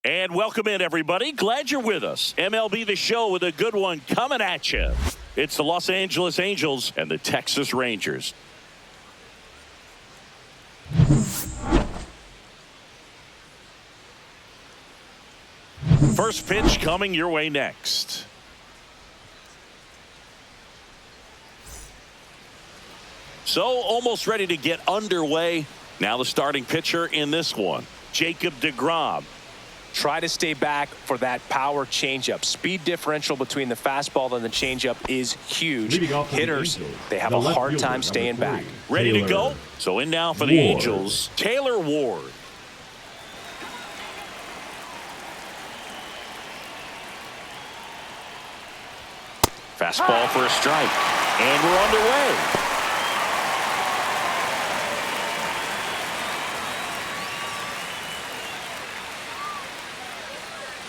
And welcome in, everybody. Glad you're with us. MLB The Show with a good one coming at you. It's the Los Angeles Angels and the Texas Rangers. First pitch coming your way next. So almost ready to get underway. Now the starting pitcher in this one, Jacob deGrom. Try to stay back for that power changeup. Speed differential between the fastball and the changeup is huge. Hitters, they have a hard time staying back. Ready to go? So in now for the Angels, Taylor Ward. Fastball for a strike. And we're underway.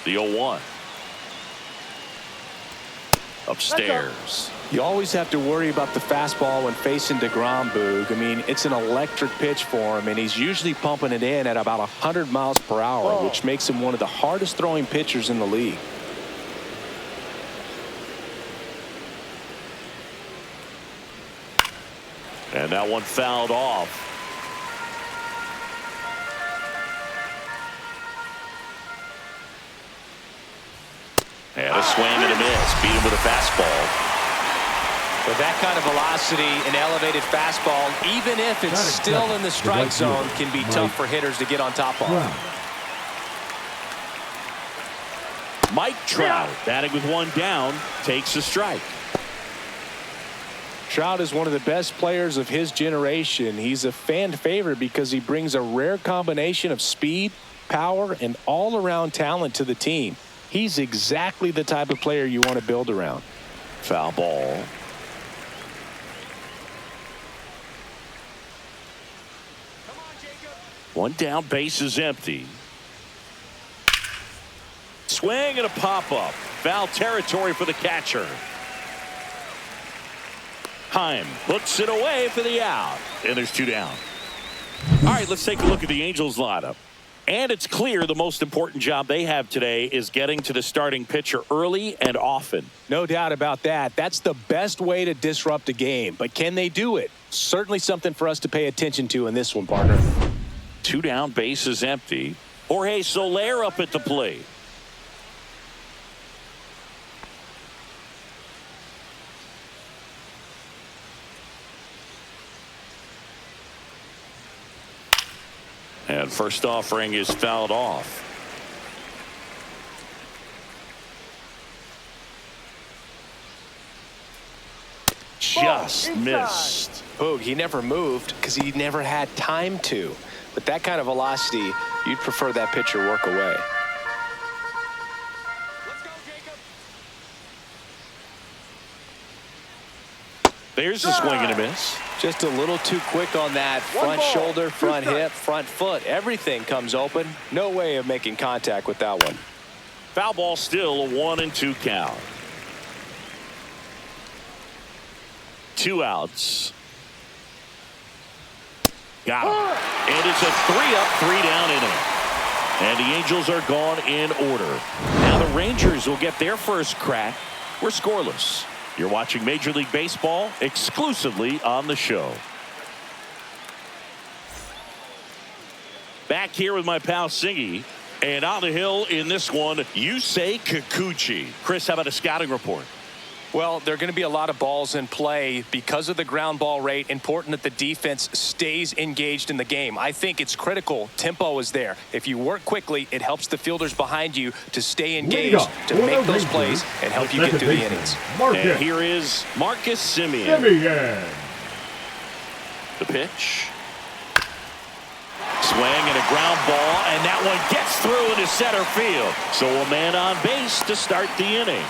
The 0-1. Upstairs. You always have to worry about the fastball when facing deGrom, Boog. I mean, it's an electric pitch for him, and he's usually pumping it in at about 100 miles per hour, which makes him one of the hardest throwing pitchers in the league. And that one fouled off. And a swing and a miss. Beat him with a fastball. With that kind of velocity, an elevated fastball, even if it's still in the strike zone, can be tough for hitters to get on top of. Mike Trout, batting with one down, takes a strike. Trout is one of the best players of his generation. He's a fan favorite because he brings a rare combination of speed, power, and all-around talent to the team. He's exactly the type of player you want to build around. Foul ball. One down, base is empty. Swing and a pop-up. Foul territory for the catcher. Heim puts it away for the out. And there's two down. All right, let's take a look at the Angels lineup. And it's clear the most important job they have today is getting to the starting pitcher early and often. No doubt about that. That's the best way to disrupt a game. But can they do it? Certainly something for us to pay attention to in this one, partner. Two down, base is empty. Jorge Soler up at the plate. And first offering is fouled off. Just missed. Boog, he never moved because he never had time to. With that kind of velocity, you'd prefer that pitcher work away. There's a swing and a miss. Just a little too quick on that front shoulder, front hip, front foot. Everything comes open. No way of making contact with that one. Foul ball, still a 1-2 count. Two outs. Got him. And it's a 3-up, 3-down inning. And the Angels are gone in order. Now the Rangers will get their first crack. We're scoreless. You're watching Major League Baseball exclusively on the show. Back here with my pal Singy. And on the hill in this one, Yusei Kikuchi. Chris, how about a scouting report? Well, there are going to be a lot of balls in play because of the ground ball rate. Important that the defense stays engaged in the game. I think it's critical. Tempo is there. If you work quickly, it helps the fielders behind you to stay engaged, to make those plays, and help you get through the innings. And here is Marcus Semien. The pitch. Swing and a ground ball, and that one gets through into center field. So a man on base to start the inning.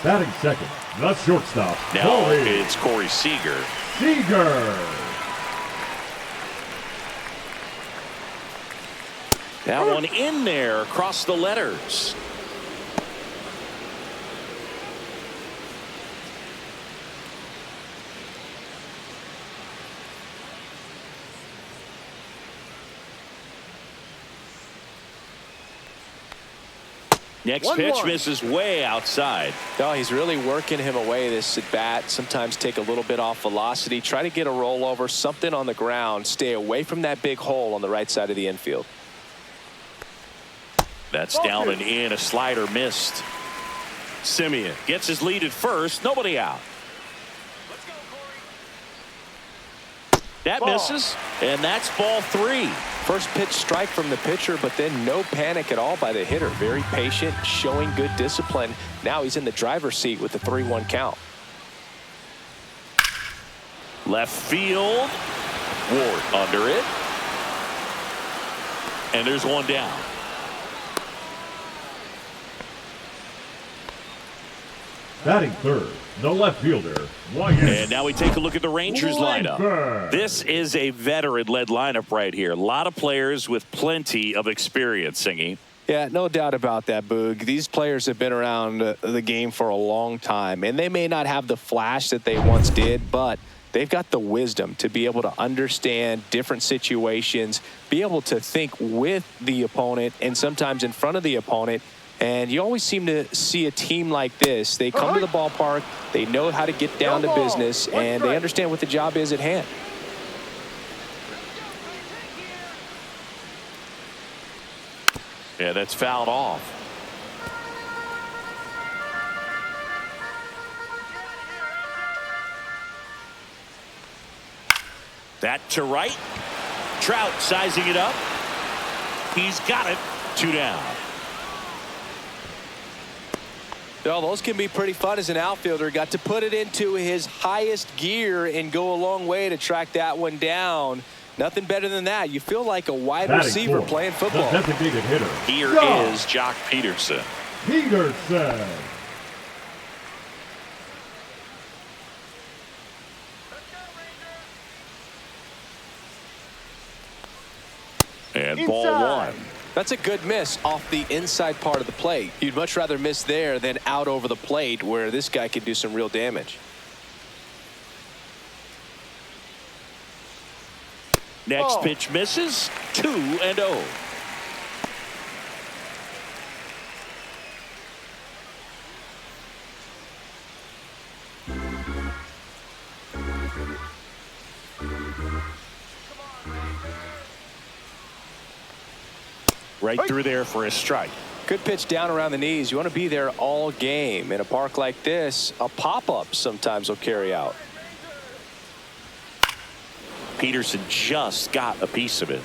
Batting second, the shortstop. Now it's Corey Seager. That one in there across the letters. Next pitch misses way outside. Oh, he's really working him away this at bat. Sometimes take a little bit off velocity. Try to get a rollover, something on the ground. Stay away from that big hole on the right side of the infield. That's down and in. A slider missed. Simeon gets his lead at first. Nobody out. That misses, and that's ball 3. First pitch strike from the pitcher, but then no panic at all by the hitter. Very patient, showing good discipline. Now he's in the driver's seat with the 3-1 count. Left field. Ward under it. And there's one down. Batting third, the left fielder, Wyatt. And now we take a look at the Rangers lineup. This is a veteran-led lineup right here. A lot of players with plenty of experience, Singy. Yeah, no doubt about that, Boog. These players have been around the game for a long time, and they may not have the flash that they once did, but they've got the wisdom to be able to understand different situations, be able to think with the opponent and sometimes in front of the opponent. And you always seem to see a team like this. They come to the ballpark, they know how to get down to business, and they understand what the job is at hand. Yeah, that's fouled off. That to right. Trout sizing it up. He's got it. 2 down. Well, those can be pretty fun as an outfielder. Got to put it into his highest gear and go a long way to track that one down. Nothing better than that. You feel like a wide receiver playing football. The designated hitter. Here is Jock Peterson. Peterson. And ball 1. That's a good miss off the inside part of the plate. You'd much rather miss there than out over the plate where this guy could do some real damage. Next pitch misses. 2-0. Right through there for a strike. Good pitch down around the knees. You want to be there all game. In a park like this, a pop-up sometimes will carry out. Peterson just got a piece of it.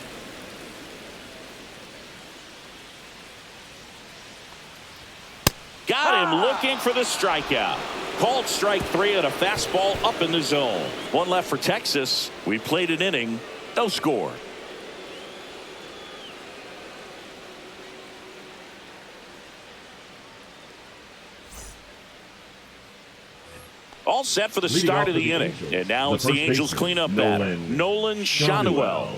Got him looking for the strikeout. Called strike 3 on a fastball up in the zone. One left for Texas. We played an inning. No score. All set for the start of the inning. And now it's the Angels cleanup batter, Nolan Schanuel.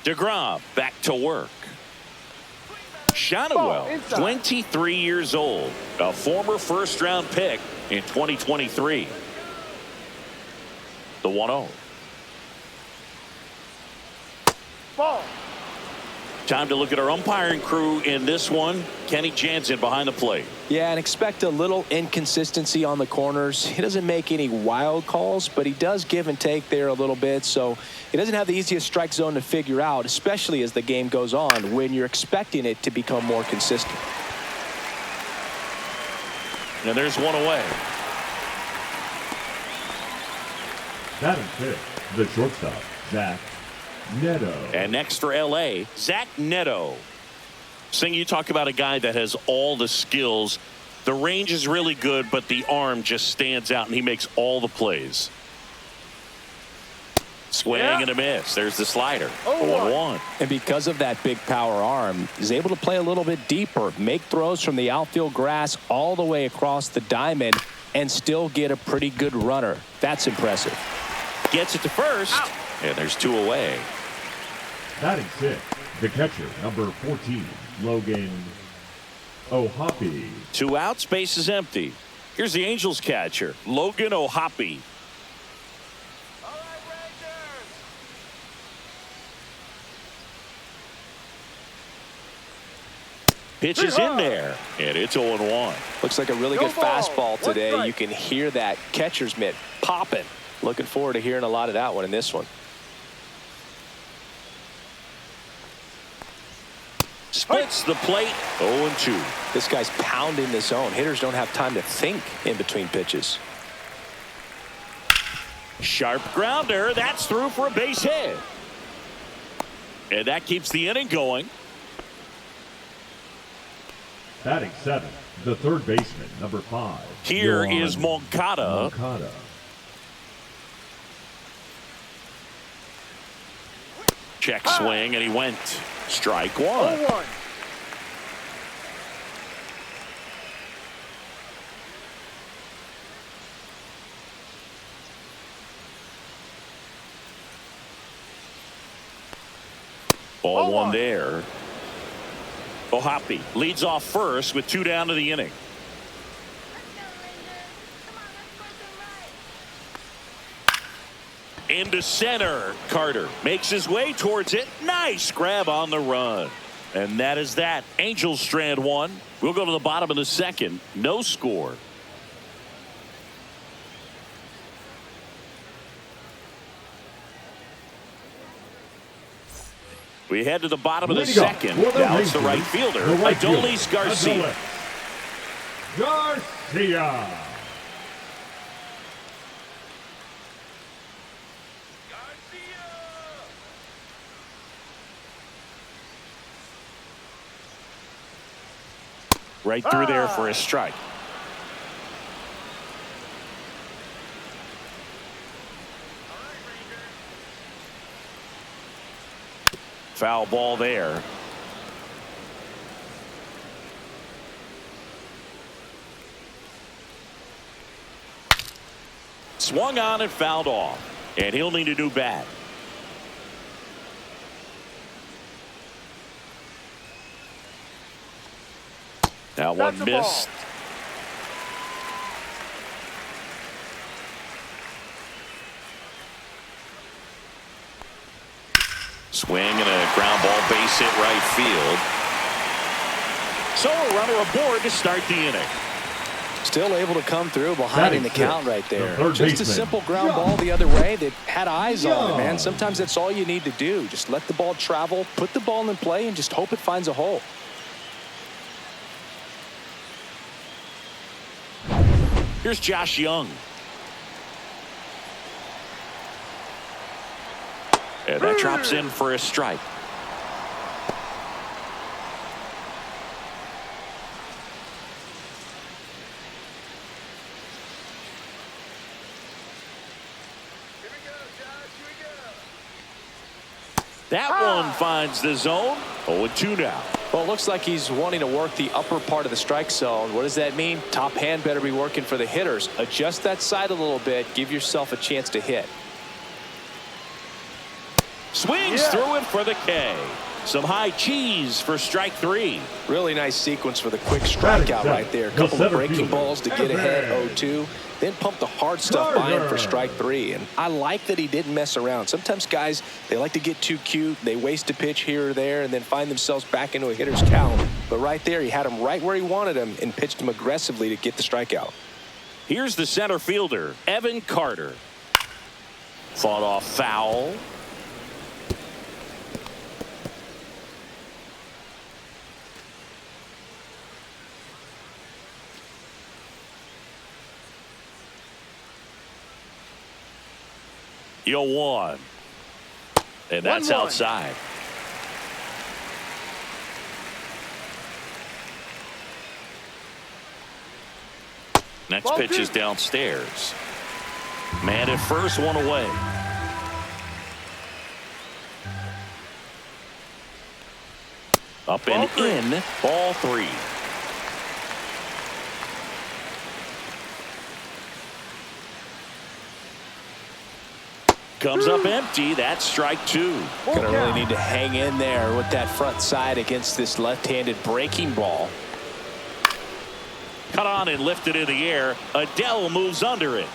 DeGrom back to work. Schanuel, 23 years old, a former first-round pick in 2023. The 1-0. Ball. Time to look at our umpiring crew in this one. Kenny Jansen behind the plate. Yeah, and expect a little inconsistency on the corners. He doesn't make any wild calls, but he does give and take there a little bit. So he doesn't have the easiest strike zone to figure out, especially as the game goes on when you're expecting it to become more consistent. And there's one away. Batting fifth, the shortstop, Zach Neto. And next for L.A., Zach Neto. Sing, you talk about a guy that has all the skills. The range is really good, but the arm just stands out, and he makes all the plays. Swing and a miss. There's the slider. 0-1. And because of that big power arm, he's able to play a little bit deeper, make throws from the outfield grass all the way across the diamond, and still get a pretty good runner. That's impressive. Gets it to first, and there's 2 away. Batting sixth, the catcher, number 14, Logan O'Hoppe. 2 outs, base is empty. Here's the Angels catcher, Logan O'Hoppe. Pitch is in there, and it's 0-1. Looks like a really No good ball. fastball One today. strike. You can hear that catcher's mitt popping. Looking forward to hearing a lot of that one in this one. Splits the plate, 0-2. This guy's pounding the zone. Hitters don't have time to think in between pitches. Sharp grounder. That's through for a base hit. And that keeps the inning going. Batting seventh, the third baseman, number 5. Here Yohan is Moncada. Moncada. Check swing, and he went. Strike one. 0-1. Ball Ball one one. there. Ohapi leads off first with 2 down to the inning. Into center. Carter makes his way towards it. Nice grab on the run. And that is that. Angels strand one. We'll go to the bottom of the second. No score. We head to the bottom of the Leading off second. for the Now it's the Rangers, right fielder, the right fielder, Adolis Garcia. Garcia. Right through there for a strike. Foul ball there. Swung on and fouled off. And he'll need a new bat. That one That's a missed. ball. Swing and a ground ball, base hit right field. So a runner aboard to start the inning. Still able to come through behind in the Batting count right sixth, the there. third Just a baseman, simple ground Young. ball the other way that had eyes on it, Young. man. Sometimes that's all you need to do. Just let the ball travel, put the ball in play, and just hope it finds a hole. Here's Josh Young. And that drops in for a strike. That one finds the zone. 0-2 now. Well, it looks like he's wanting to work the upper part of the strike zone. What does that mean? Top hand better be working for the hitters. Adjust that side a little bit. Give yourself a chance to hit. Swings through it for the K. Some high cheese for strike 3. Really nice sequence for the quick Batting strikeout seventh, right there. A the couple of center breaking fielder, balls to get ahead Everett. 0-2. Then pump the hard stuff by him for Carter. strike 3. And I like that he didn't mess around. Sometimes guys, they like to get too cute. They waste a pitch here or there and then find themselves back into a hitter's count. But right there, he had him right where he wanted him and pitched him aggressively to get the strikeout. Here's the center fielder, Evan Carter. Fought off foul. Yo one. And that's 1-1. outside. Next Ball pitch is two. downstairs. Man at first, one away. Up Ball and three. in. Ball 3. Comes up empty. That's strike 2. Gonna really need to hang in there with that front side against this left-handed breaking ball. Cut on and lifted in the air. Adele moves under it.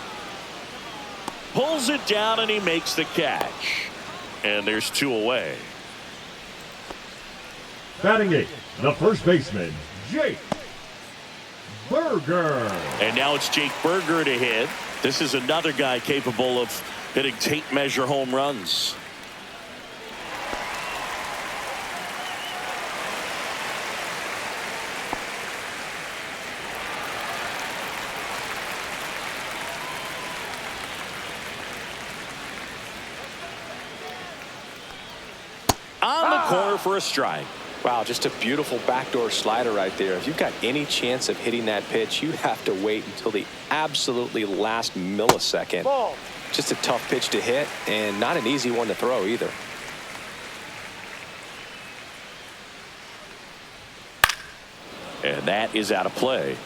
Pulls it down and he makes the catch. And there's 2 away. Batting eighth, the first baseman, Jake Berger. And now it's Jake Berger to hit. This is another guy capable of hitting tape measure home runs. On the corner for a strike. Wow, just a beautiful backdoor slider right there. If you've got any chance of hitting that pitch, you have to wait until the absolutely last millisecond. Ball. Just a tough pitch to hit and not an easy one to throw either. And that is out of play.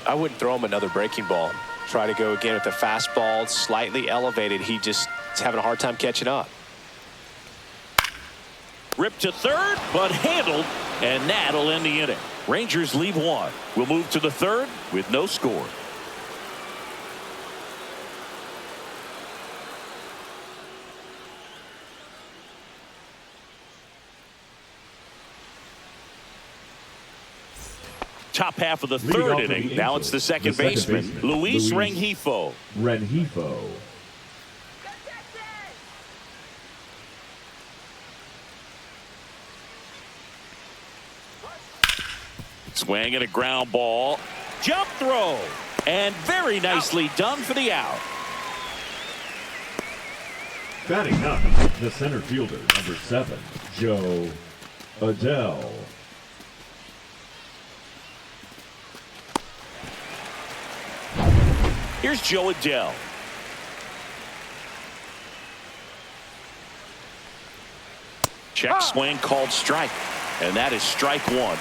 I wouldn't throw him another breaking ball. Try to go again with the fastball, slightly elevated. He just is having a hard time catching up. Ripped to third, but handled, and that'll end the inning. Rangers leave one. We'll move to the third with no score. Top half of the third inning. Now it's the second baseman, Luis Rengifo. Swing and a ground ball. Jump throw. And very nicely done for the out. Batting ninth, the center fielder, number 7, Joe Adele. Here's Joe Adele. Check swing called strike. And that is strike one.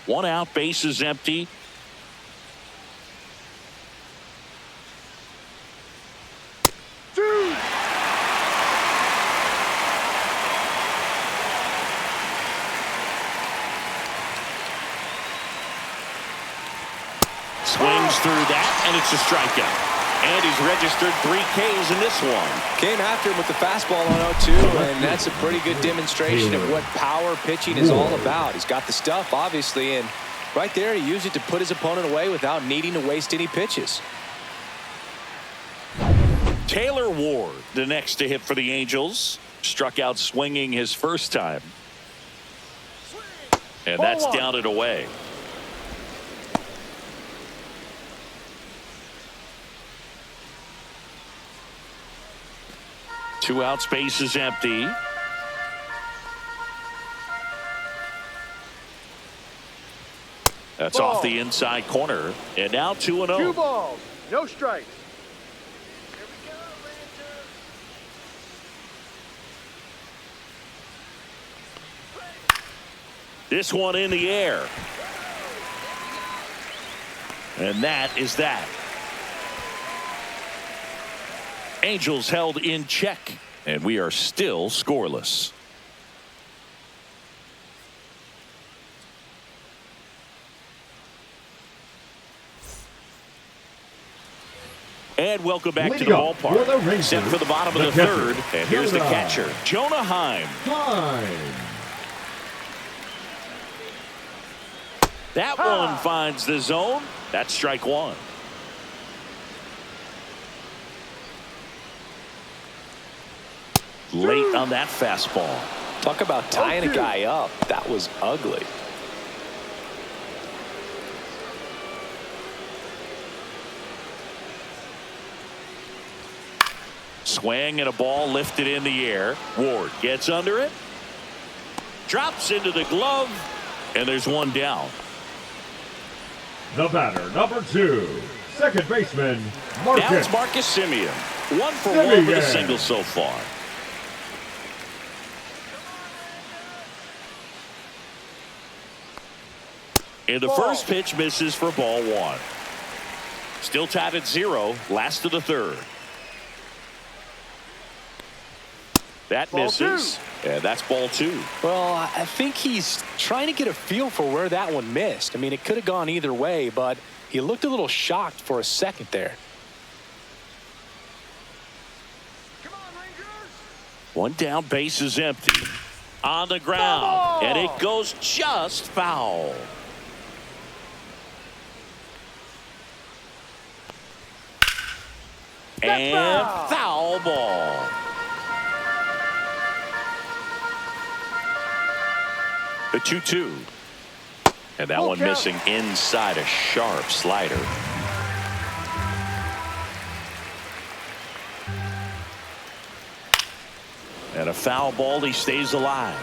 One out, base is empty. Swings through that, and it's a strikeout. And he's registered 3 Ks in this one. Came after him with the fastball on 0-2, and that's a pretty good demonstration of what power pitching is all about. He's got the stuff, obviously, and right there he used it to put his opponent away without needing to waste any pitches. Taylor Ward, the next to hit for the Angels. Struck out swinging his first time. And that's down and away. Two out, space is empty. That's off the inside corner. And now 2-0. 2 balls, no strikes. This one in the air. And that is that. Angels held in check, and we are still scoreless. And welcome back to the ballpark. Set for the bottom of the third, and here's the catcher, Jonah Heim. That one finds the zone. That's strike one. Late on that fastball. Talk about tying a guy up. That was ugly. Swing and a ball lifted in the air. Ward gets under it. Drops into the glove. And there's one down. The batter, number 2, second baseman, Marcus. Now it's Marcus Semien. 1 for 1 with a single so far. And the first pitch misses for ball 1. Still tied at 0, last of the third. That misses. And that's ball 2. Well, I think he's trying to get a feel for where that one missed. I mean, it could have gone either way, but he looked a little shocked for a second there. One down, base is empty. On the ground, and it goes just foul. And foul ball. The 2-2. And that one missing inside, a sharp slider. And a foul ball, he stays alive.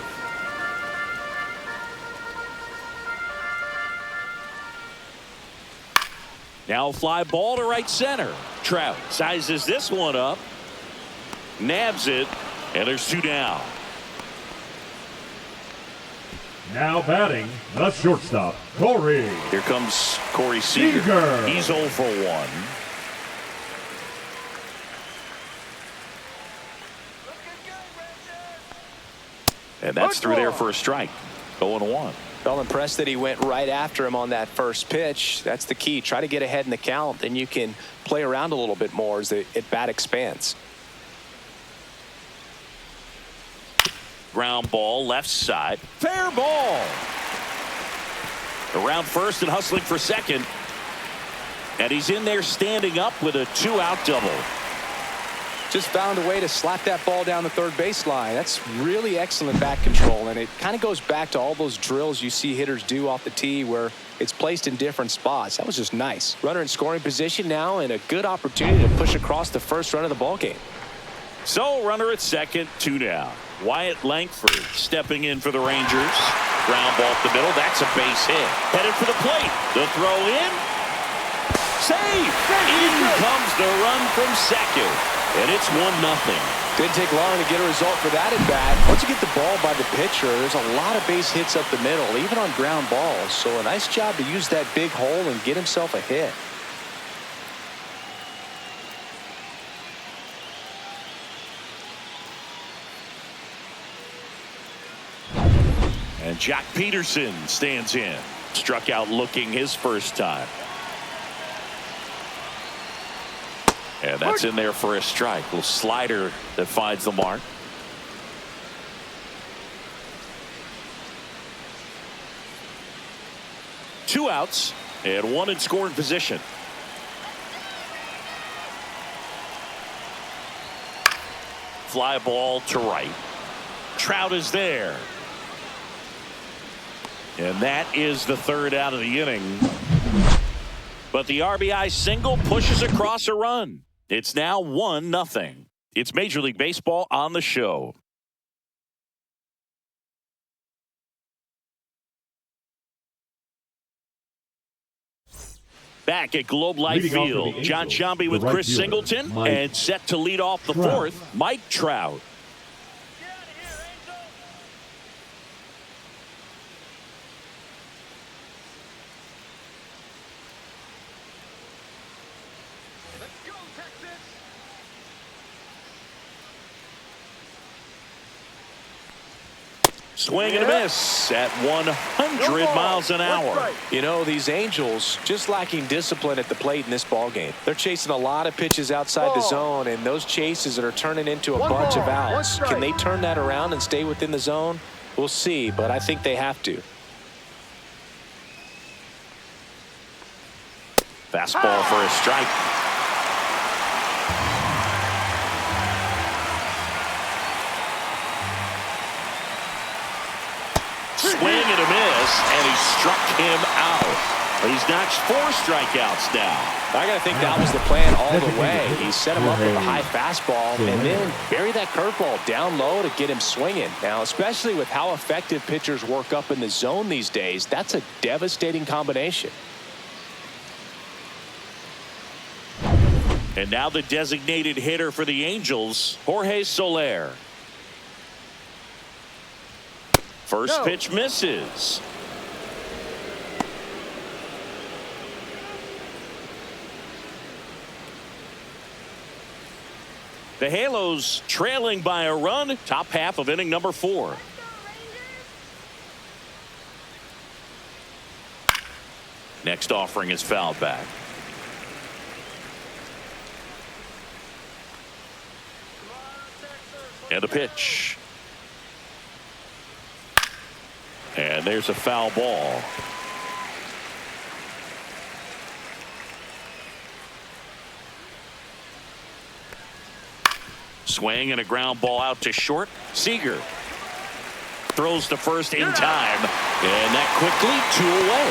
Now a fly ball to right center. Trout sizes this one up. Nabs it. And there's 2 down. Now batting, the shortstop, Corey. Here comes Corey Seager. He's 0 for 1. And that's through there for a strike. 0-1. Well, impressed that he went right after him on that first pitch. That's the key. Try to get ahead in the count, then you can play around a little bit more as the at-bat expands. Ground ball, left side. Fair ball. Around first and hustling for second. And he's in there standing up with a 2-out double. Just found a way to slap that ball down the third baseline. That's really excellent bat control, and it kind of goes back to all those drills you see hitters do off the tee where it's placed in different spots. That was just nice. Runner in scoring position now, and a good opportunity to push across the first run of the ball game. So runner at second, 2 down. Wyatt Langford stepping in for the Rangers. Ground ball up the middle. That's a base hit. Headed for the plate. The throw in. Save. In comes the run from second. And it's 1-0. Didn't take long to get a result for that at bat. Once you get the ball by the pitcher, there's a lot of base hits up the middle, even on ground balls. So a nice job to use that big hole and get himself a hit. And Jack Peterson stands in. Struck out looking his first time. And that's in there for a strike. Little slider that finds the mark. Two outs and one in scoring position. Fly ball to right. Trout is there. And that is the third out of the inning. But the RBI single pushes across a run. It's now 1-0. It's Major League Baseball on the show. Back at Globe Life Field, John Sciambi with Chris Singleton, and set to lead off the fourth, Mike Trout. Swing and a miss at 100 miles an hour. You know, these Angels just lacking discipline at the plate in this ball game. They're chasing a lot of pitches outside the zone, and those chases that are turning into a bunch of outs. Can they turn that around and stay within the zone? We'll see, but I think they have to. Fastball for a strike. Swing and a miss, and he struck him out. He's notched 4 strikeouts now. I got to think that was the plan all the way. He set him up with a high fastball and then bury that curveball down low to get him swinging. Now, especially with how effective pitchers work up in the zone these days, that's a devastating combination. And now the designated hitter for the Angels, Jorge Soler. First pitch misses. The Halos trailing by a run, top half of inning number 4. Next offering is fouled back. And a pitch. And there's a foul ball. Swing and a ground ball out to short. Seager throws to first in time. And that quickly 2 away.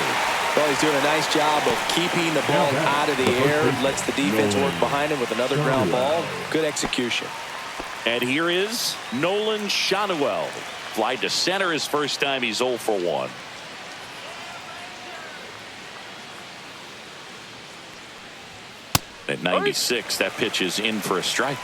Well, he's doing a nice job of keeping the ball out of the air. Lets the defense work behind him with another ground ball. Good execution. And here is Nolan Shanuel. Fly to center his first time. He's 0 for 1. At 96, that pitch is in for a strike.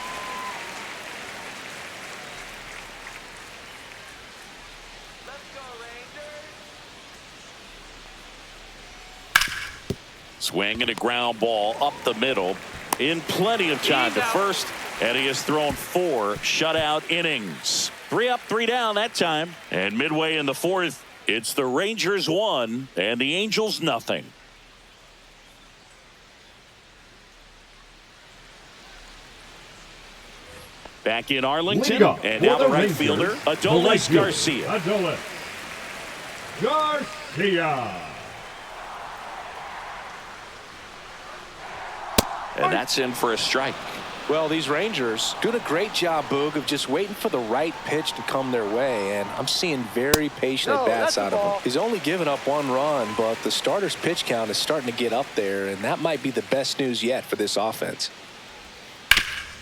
Swing and a ground ball up the middle in plenty of time to first, and he has thrown 4 shutout innings. 3 up, 3 down that time. And midway in the 4th, it's the Rangers 1 and the Angels nothing. Back in Arlington, and now the right fielder, Adolis Garcia. Adolis Garcia. And that's in for a strike. Well, these Rangers doing a great job, Boog, of just waiting for the right pitch to come their way, and I'm seeing very patient at-bats out of him. He's only given up 1 run, but the starter's pitch count is starting to get up there, and that might be the best news yet for this offense.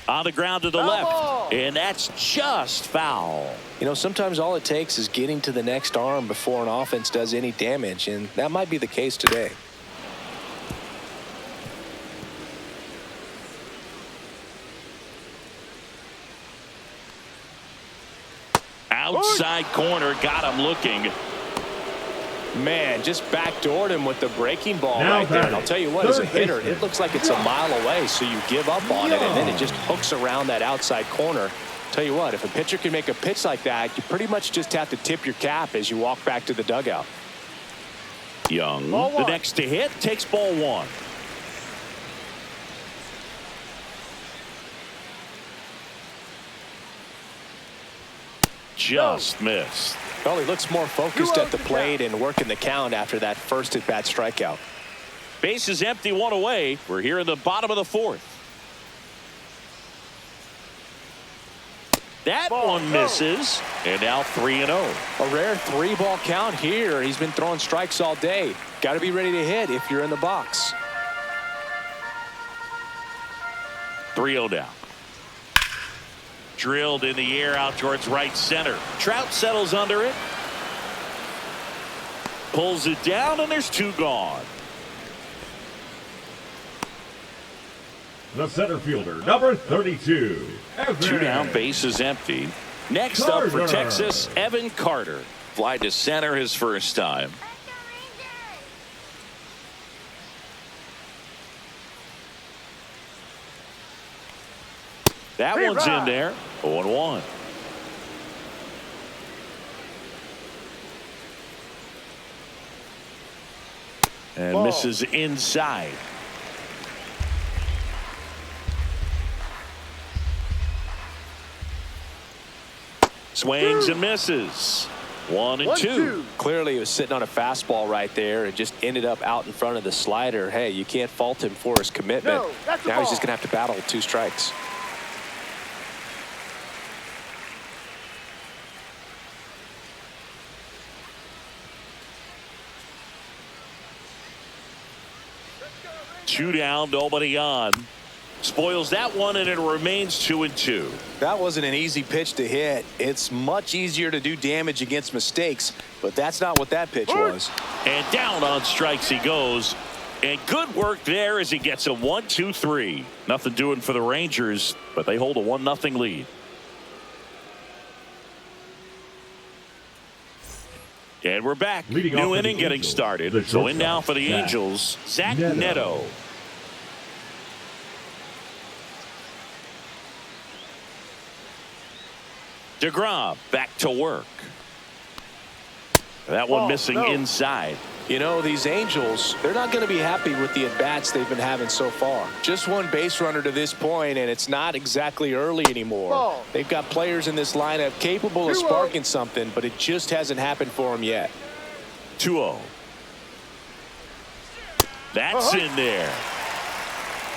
On the ground to the left, and that's just foul. You know, sometimes all it takes is getting to the next arm before an offense does any damage, and that might be the case today. Outside corner, got him looking. Man, just backdoored him with the breaking ball right there. And I'll tell you what, as a hitter, it looks like it's a mile away, so you give up on it, and then it just hooks around that outside corner. Tell you what, if a pitcher can make a pitch like that, you pretty much just have to tip your cap as you walk back to the dugout. Young, the next to hit, takes ball 1. Just missed. Well, he looks more focused at the plate and working the count after that first at-bat strikeout. Base is empty, 1 away. We're here in the bottom of the 4th. That one misses, and now 3-0. A rare 3-ball count here. He's been throwing strikes all day. Got to be ready to hit if you're in the box. 3-0 down. Drilled in the air out towards right center. Trout settles under it. Pulls it down, and there's 2 gone. The center fielder, number 32. 2 down, base is empty. Next up for Texas, Evan Carter. Fly to center his first time. That one's in there. 0-1. And misses inside. Swings and misses. 1-2. Clearly, he was sitting on a fastball right there and just ended up out in front of the slider. Hey, you can't fault him for his commitment. Now he's just going to have to battle with 2 strikes. Two down, nobody on. Spoils that one, and it remains 2-2. That wasn't an easy pitch to hit. It's much easier to do damage against mistakes, but that's not what that pitch was. And down on strikes he goes. And good work there as he gets a 1-2-3. Nothing doing for the Rangers, but they hold a 1-0 lead. And we're back. New inning getting started. So in now for the Angels, Zach Neto. DeGrom back to work. That one missing inside. You know, these Angels, they're not going to be happy with the at-bats they've been having so far. Just one base runner to this point, and it's not exactly early anymore. Ball. They've got players in this lineup capable of 2-0. sparking something, but it just hasn't happened for them yet. 2-0. That's in there.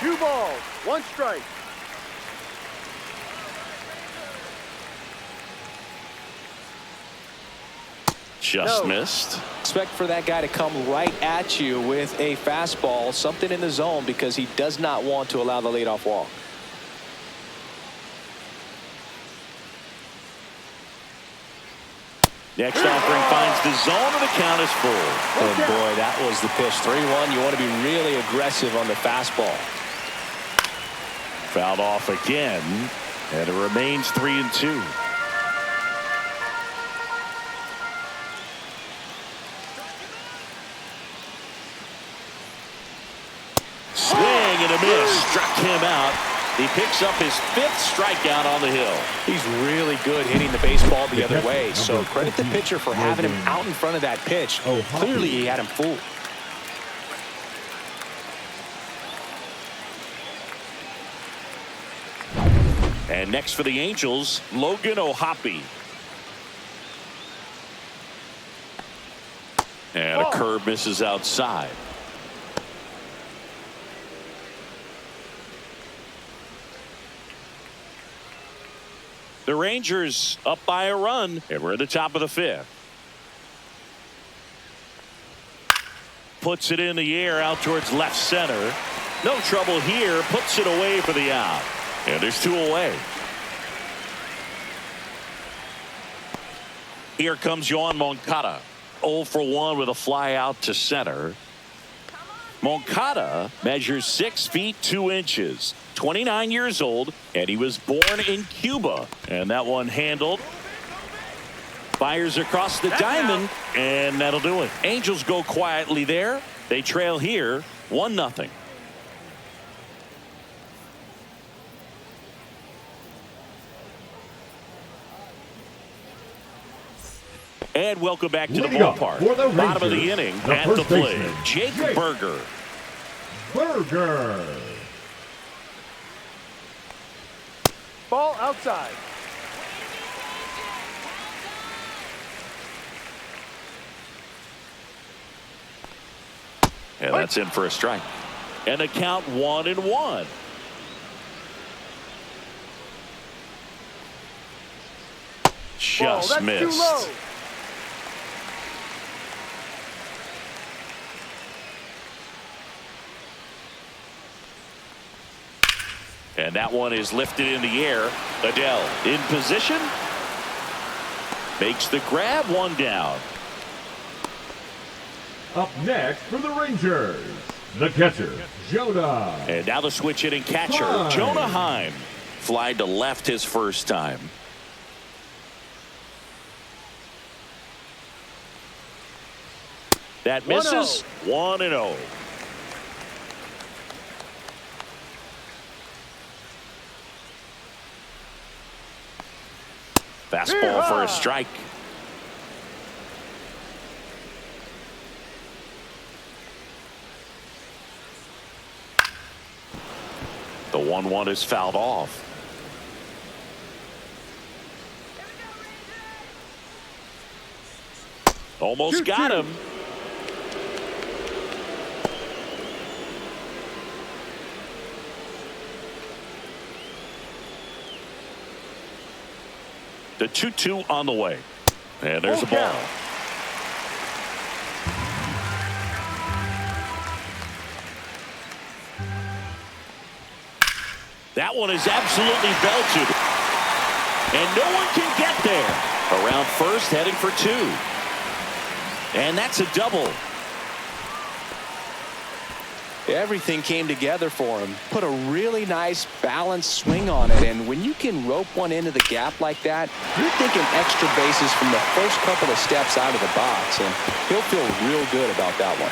2 balls, 1 strike. Just No. missed. Expect for that guy to come right at you with a fastball, something in the zone, because he does not want to allow the leadoff walk. Next offering finds the zone, and the count is full. Oh, boy, that was the pitch. 3-1. You want to be really aggressive on the fastball. Fouled off again, and it remains 3-2. Swing and a miss. Struck him out. He picks up his 5th strikeout on the hill. He's really good hitting the baseball the other catcher, way. So number credit the 14, pitcher for having him out in front of that pitch. Oh, Clearly he had him fooled. And next for the Angels, Logan O'Hoppe. And a curve misses outside. The Rangers up by a run, and we're at the top of the 5th. Puts it in the air out towards left center. No trouble here. Puts it away for the out. And there's 2 away. Here comes Yoan Moncada. 0 for 1 with a fly out to center. Moncada measures 6 feet 2 inches, 29 years old, and he was born in Cuba. And that one handled. Fires across the diamond, and that'll do it. Angels go quietly there. They trail here 1-0. And welcome back to the Leading up ballpark. for the Bottom of the Rangers, inning the at the first plate. baseman, Jake Jake Burger. Burger. Ball outside. And that's in for a strike. And the count 1-1. Just That's missed. too low. And that one is lifted in the air. Adele in position. Makes the grab, 1 down. Up next for the Rangers, the catcher, Jonah. And now the switch hitting catcher, Heim. Jonah Heim. Fly to left his first time. That misses. 1-0. Fastball for a strike. The 1-1 is fouled off. Almost got him. The 2-2 on the way. And there's a ball. That one is absolutely belted. And no one can get there. Around first, heading for 2. And that's a double. Everything came together for him. Put a really nice balanced swing on it. And when you can rope one into the gap like that, you're thinking extra bases from the first couple of steps out of the box. And he'll feel real good about that one.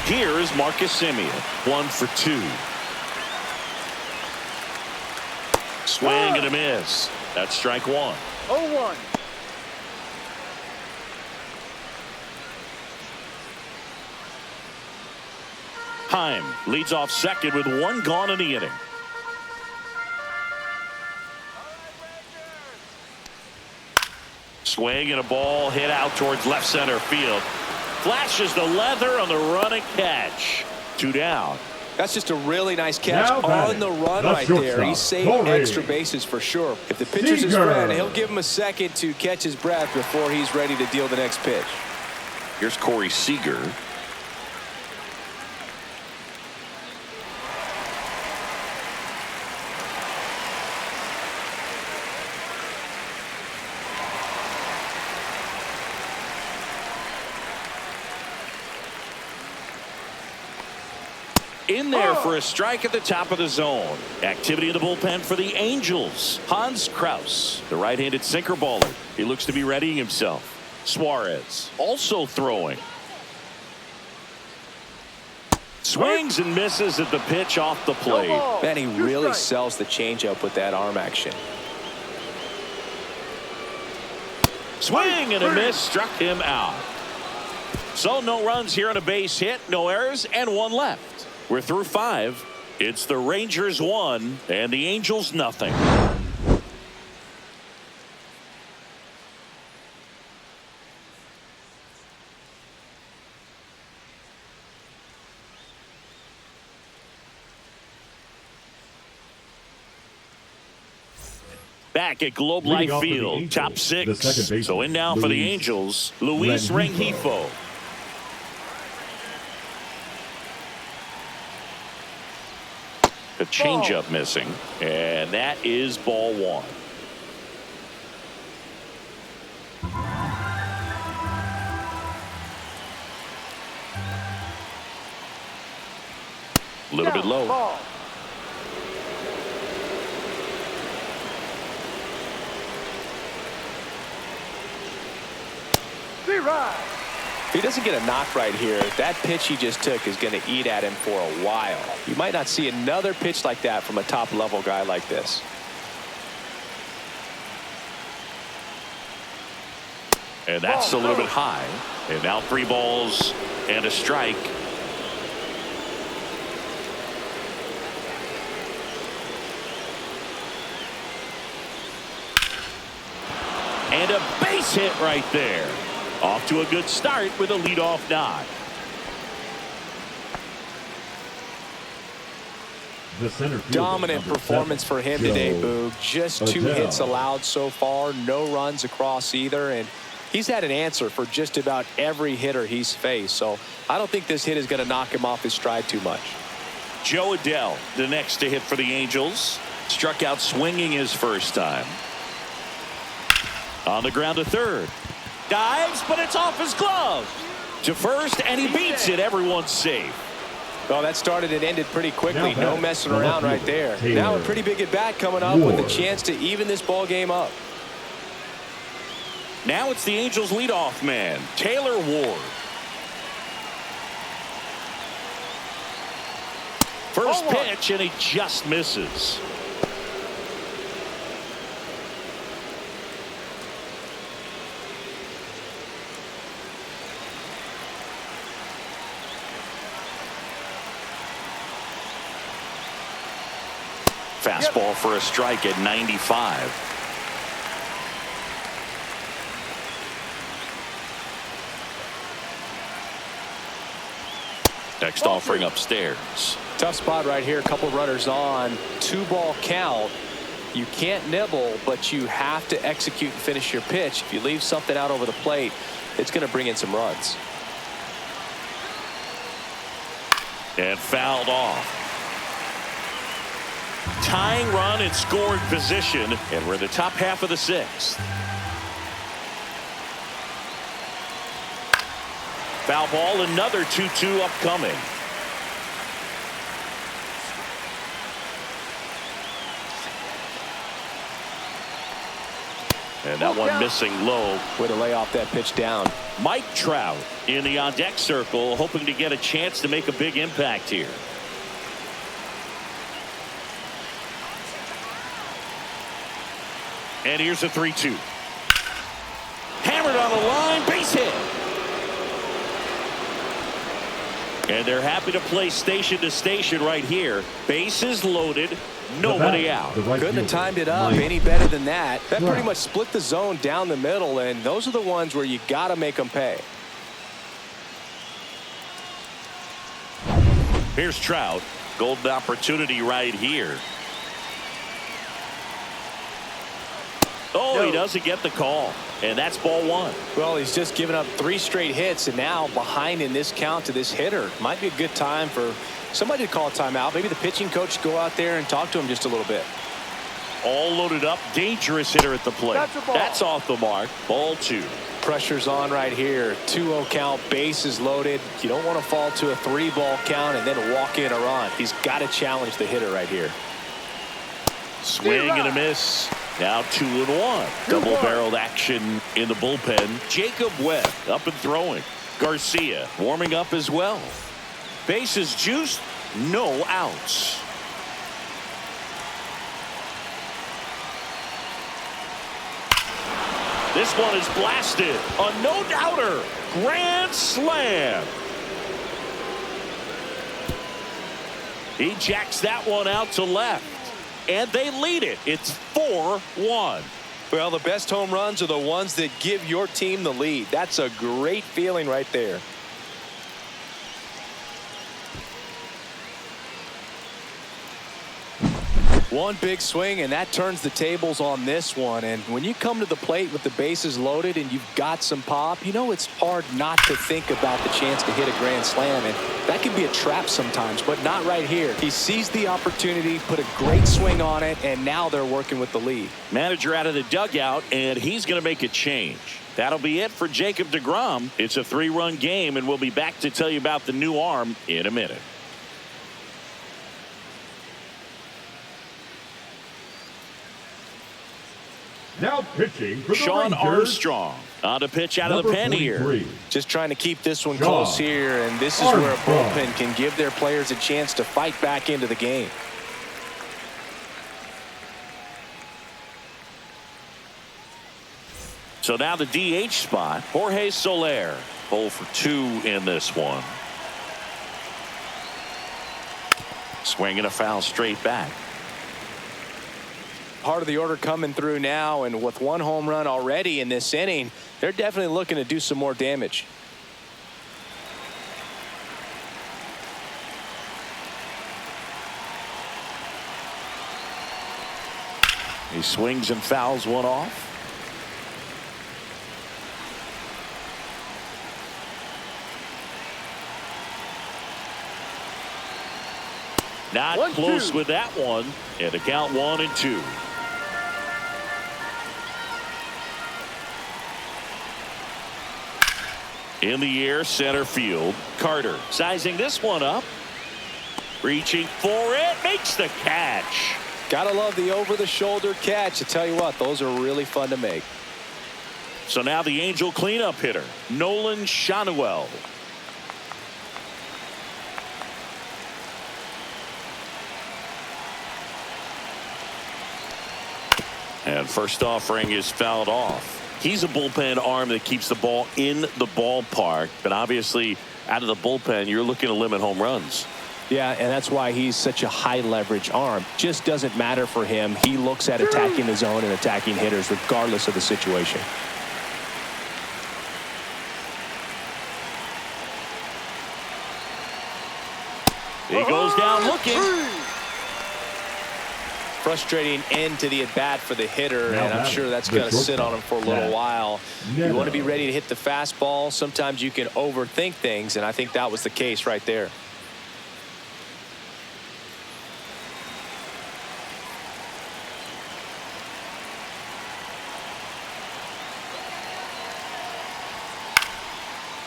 Here is Marcus Semien. 1 for 2. Swing and a miss. That's strike 1. 0-1. Heim leads off second with one gone in the inning. Swing and a ball hit out towards left center field. Flashes the leather on the running catch. 2 down. That's just a really nice catch on the run right there. He saved extra bases for sure. If the pitcher's his friend, he'll give him a second to catch his breath before he's ready to deal the next pitch. Here's Corey Seager. In there for a strike at the top of the zone. Activity in the bullpen for the Angels. Hans Kraus, the right-handed sinker baller. He looks to be readying himself. Suarez also throwing. Swings and misses at the pitch off the plate. Man, he really sells the changeup with that arm action. Swing and a miss, struck him out. So no runs here on a base hit, no errors, and 1 left. We're through 5. It's the Rangers 1 and the Angels nothing. Back at Globe Life Field, top 6. So in now for the Angels, Luis Rengifo. The changeup missing, and that is ball 1. A little bit low. Ball. If he doesn't get a knock right here, that pitch he just took is going to eat at him for a while. You might not see another pitch like that from a top-level guy like this. And that's a little bit high. And now 3 balls and a strike. And a base hit right there. Off to a good start with a leadoff nod. Dominant performance for him today, Boog. Just 2 hits allowed so far, no runs across either, and he's had an answer for just about every hitter he's faced. So I don't think this hit is going to knock him off his stride too much. Joe Adell, the next to hit for the Angels, struck out swinging his first time. On the ground to third. Dives, but it's off his glove. To first, and he beats it. Everyone's safe. Well, that started and ended pretty quickly. No messing around right there. Now a pretty big at-bat coming up with a chance to even this ball game up. Now it's the Angels leadoff man, Taylor Ward. First pitch, and he just misses. Fastball for a strike at 95. Next offering upstairs. Tough spot right here. A couple runners on. 2-ball count. You can't nibble, but you have to execute and finish your pitch. If you leave something out over the plate, it's going to bring in some runs. And fouled off. Tying run in scoring position, and we're in the top half of the 6th. Foul ball, another 2-2 upcoming. And that one missing low. Way to lay off that pitch down. Mike Trout in the on-deck circle, hoping to get a chance to make a big impact here. And here's a 3-2. Hammered on the line, base hit. And they're happy to play station to station right here. Bases loaded, nobody out. Couldn't have timed it up any better than that. That pretty much split the zone down the middle, and those are the ones where you got to make them pay. Here's Trout. Golden opportunity right here. Oh, he doesn't get the call. And that's ball one. Well, he's just given up 3 straight hits, and now behind in this count to this hitter. Might be a good time for somebody to call a timeout. Maybe the pitching coach go out there and talk to him just a little bit. All loaded up. Dangerous hitter at the plate. That's off the mark. Ball 2. Pressure's on right here. 2-0 count. Bases loaded. You don't want to fall to a 3-ball count and then walk in a run. He's got to challenge the hitter right here. Swing and a miss. Now 2-1. Double-barreled action in the bullpen. Jacob Webb up and throwing. Garcia warming up as well. Bases juiced. No outs. This one is blasted. A no-doubter. Grand slam. He jacks that one out to left. And they lead it. It's 4-1. Well, the best home runs are the ones that give your team the lead. That's a great feeling right there. One big swing, and that turns the tables on this one. And when you come to the plate with the bases loaded and you've got some pop, you know it's hard not to think about the chance to hit a grand slam. And that can be a trap sometimes, but not right here. He sees the opportunity, put a great swing on it, and now they're working with the lead. Manager out of the dugout, and he's going to make a change. That'll be it for Jacob deGrom. It's a 3-run game, and we'll be back to tell you about the new arm in a minute. Now pitching for the Sean Rangers, Armstrong on the pitch out of the pen here. Just trying to keep this one close here, and this is where a bullpen can give their players a chance to fight back into the game. So now the DH spot, Jorge Soler, 0 for 2 in this one. Swing and a foul straight back. Part of the order coming through now, and with 1 home run already in this inning, they're definitely looking to do some more damage. He swings and fouls one off. Not close with that one, and the count 1-2. In the air, center field. Carter sizing this one up. Reaching for it. Makes the catch. Gotta love the over-the-shoulder catch. I tell you what, those are really fun to make. So now the Angel cleanup hitter, Nolan Schanuel. And first offering is fouled off. He's a bullpen arm that keeps the ball in the ballpark, but obviously out of the bullpen you're looking to limit home runs. Yeah, and that's why he's such a high leverage arm. Just doesn't matter for him. He looks at attacking the zone and attacking hitters regardless of the situation. He goes down looking. Frustrating end to the at-bat for the hitter, and I'm sure that's going to sit on him for a little while. You want to be ready to hit the fastball. Sometimes you can overthink things, and I think that was the case right there.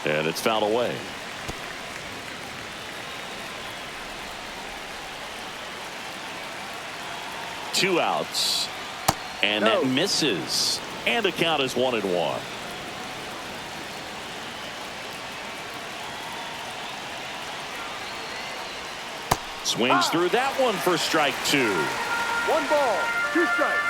And it's fouled away. Two outs, and that misses, and the count is 1-1. Swings through that one for strike 2. 1 ball, 2 strikes.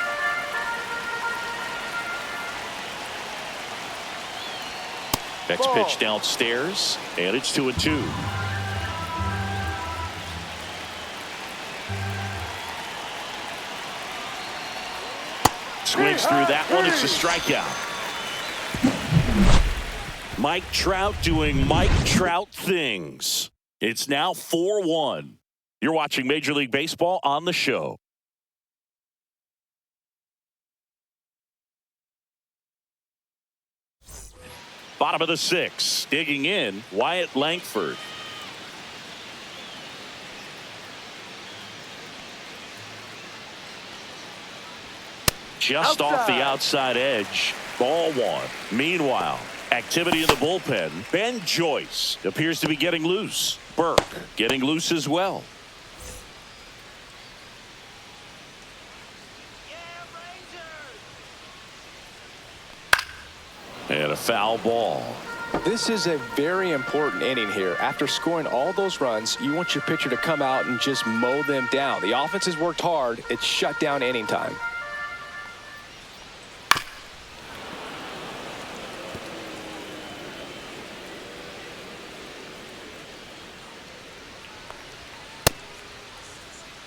Next pitch downstairs, and it's 2-2. Swings through that one. It's a strikeout. Mike Trout doing Mike Trout things. It's now 4-1. You're watching Major League Baseball on the show. Bottom of the sixth. Digging in, Wyatt Langford. Just off the outside edge. Ball one. Meanwhile, activity in the bullpen. Ben Joyce appears to be getting loose. Burke getting loose as well. And a foul ball. This is a very important inning here. After scoring all those runs, you want your pitcher to come out and just mow them down. The offense has worked hard. It's shut down inning time.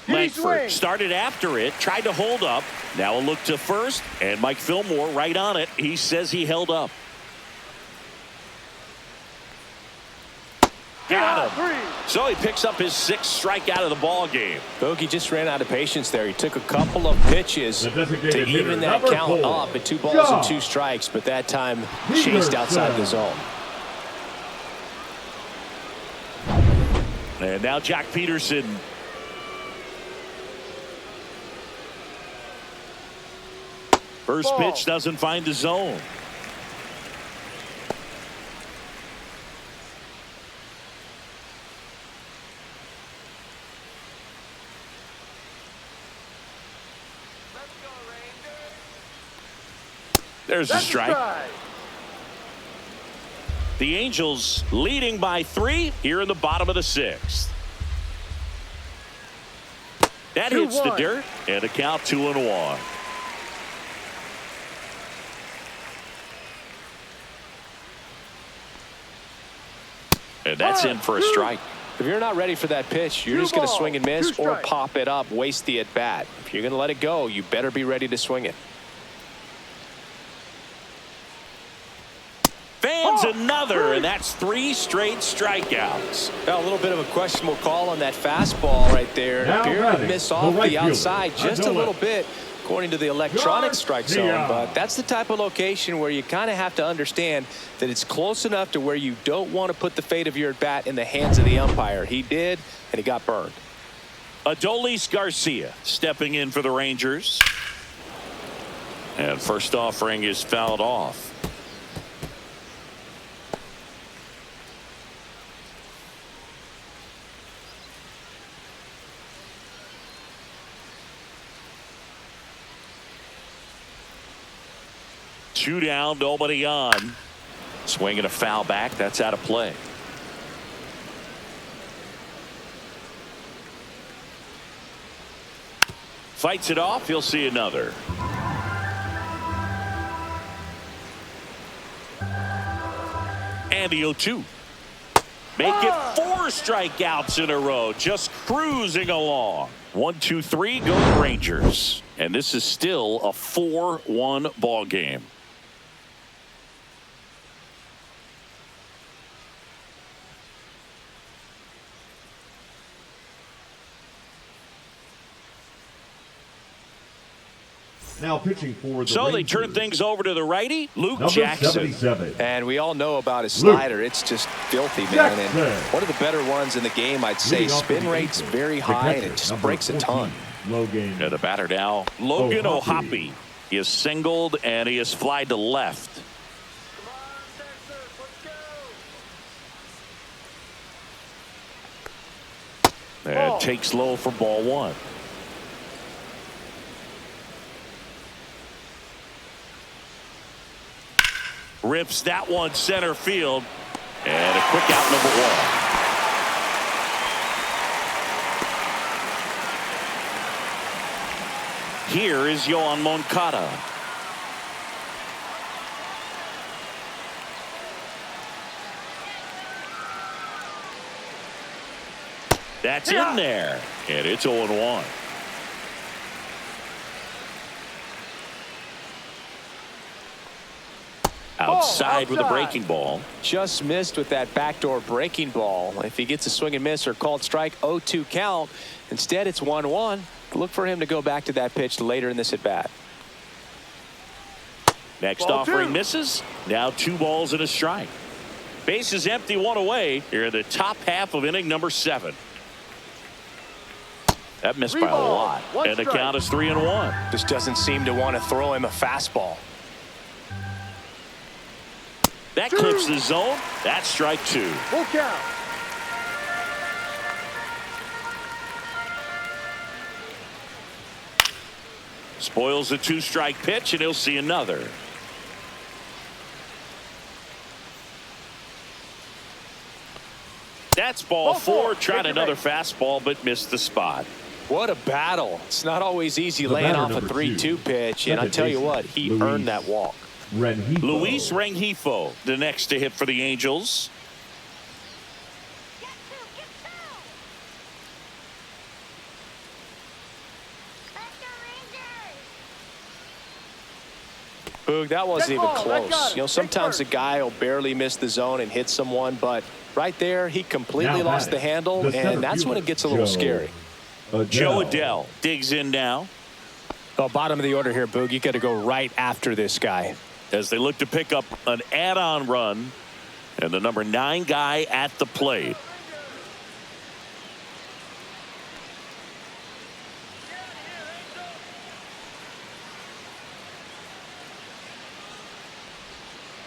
Langford started after it, tried to hold up. Now a look to first, and Mike Fillmore right on it. He says he held up. Got him. So he picks up his sixth strikeout of the ball game. Bogey just ran out of patience there. He took a couple of pitches to even that count up at 2 balls and 2 strikes, but that time chased outside the zone. And now Jack Peterson. First pitch doesn't find the zone. There's a strike. The Angels leading by 3 here in the bottom of the 6th. That hits the dirt, and a count 2-1. And that's in for a strike. If you're not ready for that pitch, you're just going to swing and miss or pop it up, waste the at-bat. If you're going to let it go, you better be ready to swing it. Fans another, and that's 3 straight strikeouts. Now, a little bit of a questionable call on that fastball right there. Appeared to miss off the outside just a little bit, according to the electronic strike zone. But that's the type of location where you kind of have to understand that it's close enough to where you don't want to put the fate of your at-bat in the hands of the umpire. He did, and he got burned. Adolis Garcia stepping in for the Rangers. And first offering is fouled off. Two down, nobody on. Swinging a foul back. That's out of play. Fights it off. He'll see another. And the 0-2. Make it 4 strikeouts in a row. Just cruising along. 1, 2, 3. Go Rangers. And this is still a 4-1 ball game. Now pitching for the So Rangers. they turn things over to the righty, Luke Number Jackson. 77. And we all know about his slider. It's just filthy, man. And one of the better ones in the game, I'd say. Spin rate's very high, and it just breaks a ton. Logan. And the batter now, Logan O'Hoppe. He is singled, and he is flied to left. And takes low for ball 1. Rips that one center field. And a quick out, number 1. Here is Yoan Moncada. That's in there. And it's 0-1. Outside with a breaking ball. Just missed with that backdoor breaking ball. If he gets a swing and miss or called strike, 0-2 count. Instead, it's 1-1. Look for him to go back to that pitch later in this at bat. Next Ball offering two. misses. Now 2 balls and a strike. Base is empty, 1 away here in the top half of inning number 7. That missed 3 by a balls, lot. 1 And the strike. count is 3-1. Just doesn't seem to want to throw him a fastball. That clips the zone. That's strike 2. Full count. Spoils the 2-strike pitch, and he'll see another. That's ball 4. Tried Take your another base. fastball, but missed the spot. What a battle. It's not always easy The laying batter, off a number 3-2 2, pitch. And I second tell you baseman, what, he Luis earned that walk. Rengifo. Luis Rengifo, the next to hit for the Angels. Boog, that wasn't even That got close. it. You know, sometimes a guy will barely miss the zone and hit someone, but right there, he completely Now lost the batting, handle, the center and that's when it fielder, gets a little Joe scary. Joe Adell digs in now Oh, bottom of the order here, Boog. You got to go right after this guy. as they look to pick up an add-on run, and the number 9 guy at the plate.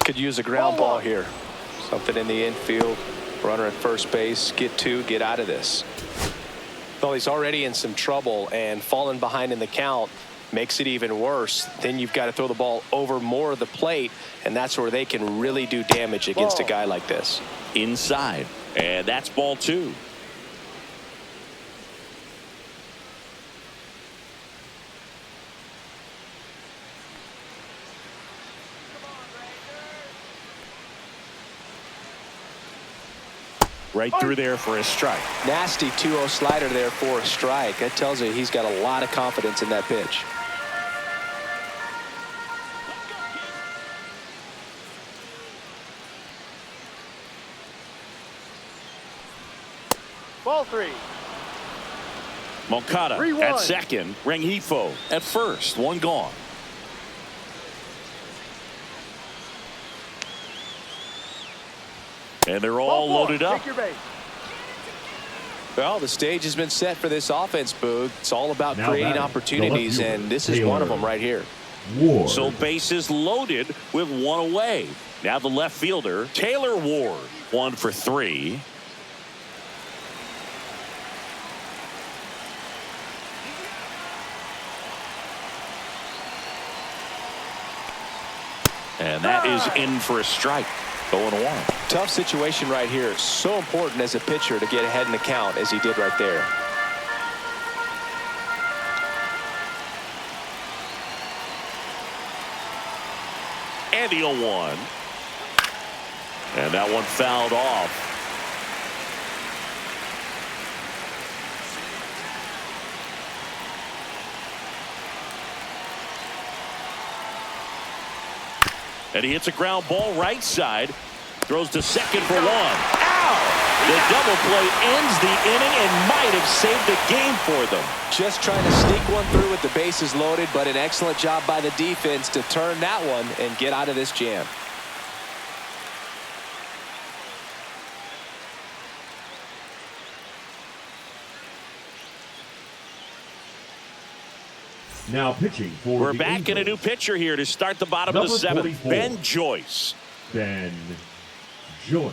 Could use a ground Ball ball one. here. Something in the infield. Runner at first base. Get 2. Get out of this. Well, he's already in some trouble, and falling behind in the count makes it even worse. Then you've got to throw the ball over more of the plate, and that's where they can really do damage against a guy like this. Inside, and that's ball 2. Right through there for a strike. Nasty 2-0 slider there for a strike. That tells you he's got a lot of confidence in that pitch. Ball 3. Moncada 3-1. at second. Rengifo at first. 1 gone. And they're all Ball 4. loaded up. Take your base. Well, the stage has been set for this offense, Boog. It's all about Now creating batting, opportunities, the left and this fielder, is one of Taylor them right here. Ward. So bases loaded with 1 away. Now the left fielder, Taylor Ward, 1 for 3. And that is in for a strike. 0-1. Tough situation right here. So important as a pitcher to get ahead in the count as he did right there. And the 0-1. And that one fouled off. And he hits a ground ball right side. Throws to second for 1. Ow! The double play ends the inning and might have saved the game for them. Just trying to sneak one through with the bases loaded, but an excellent job by the defense to turn that one and get out of this jam. Now pitching for We're the back in a new Angels, pitcher here to start the bottom of the Number 7th. 44. Ben Joyce. Ben Joyce.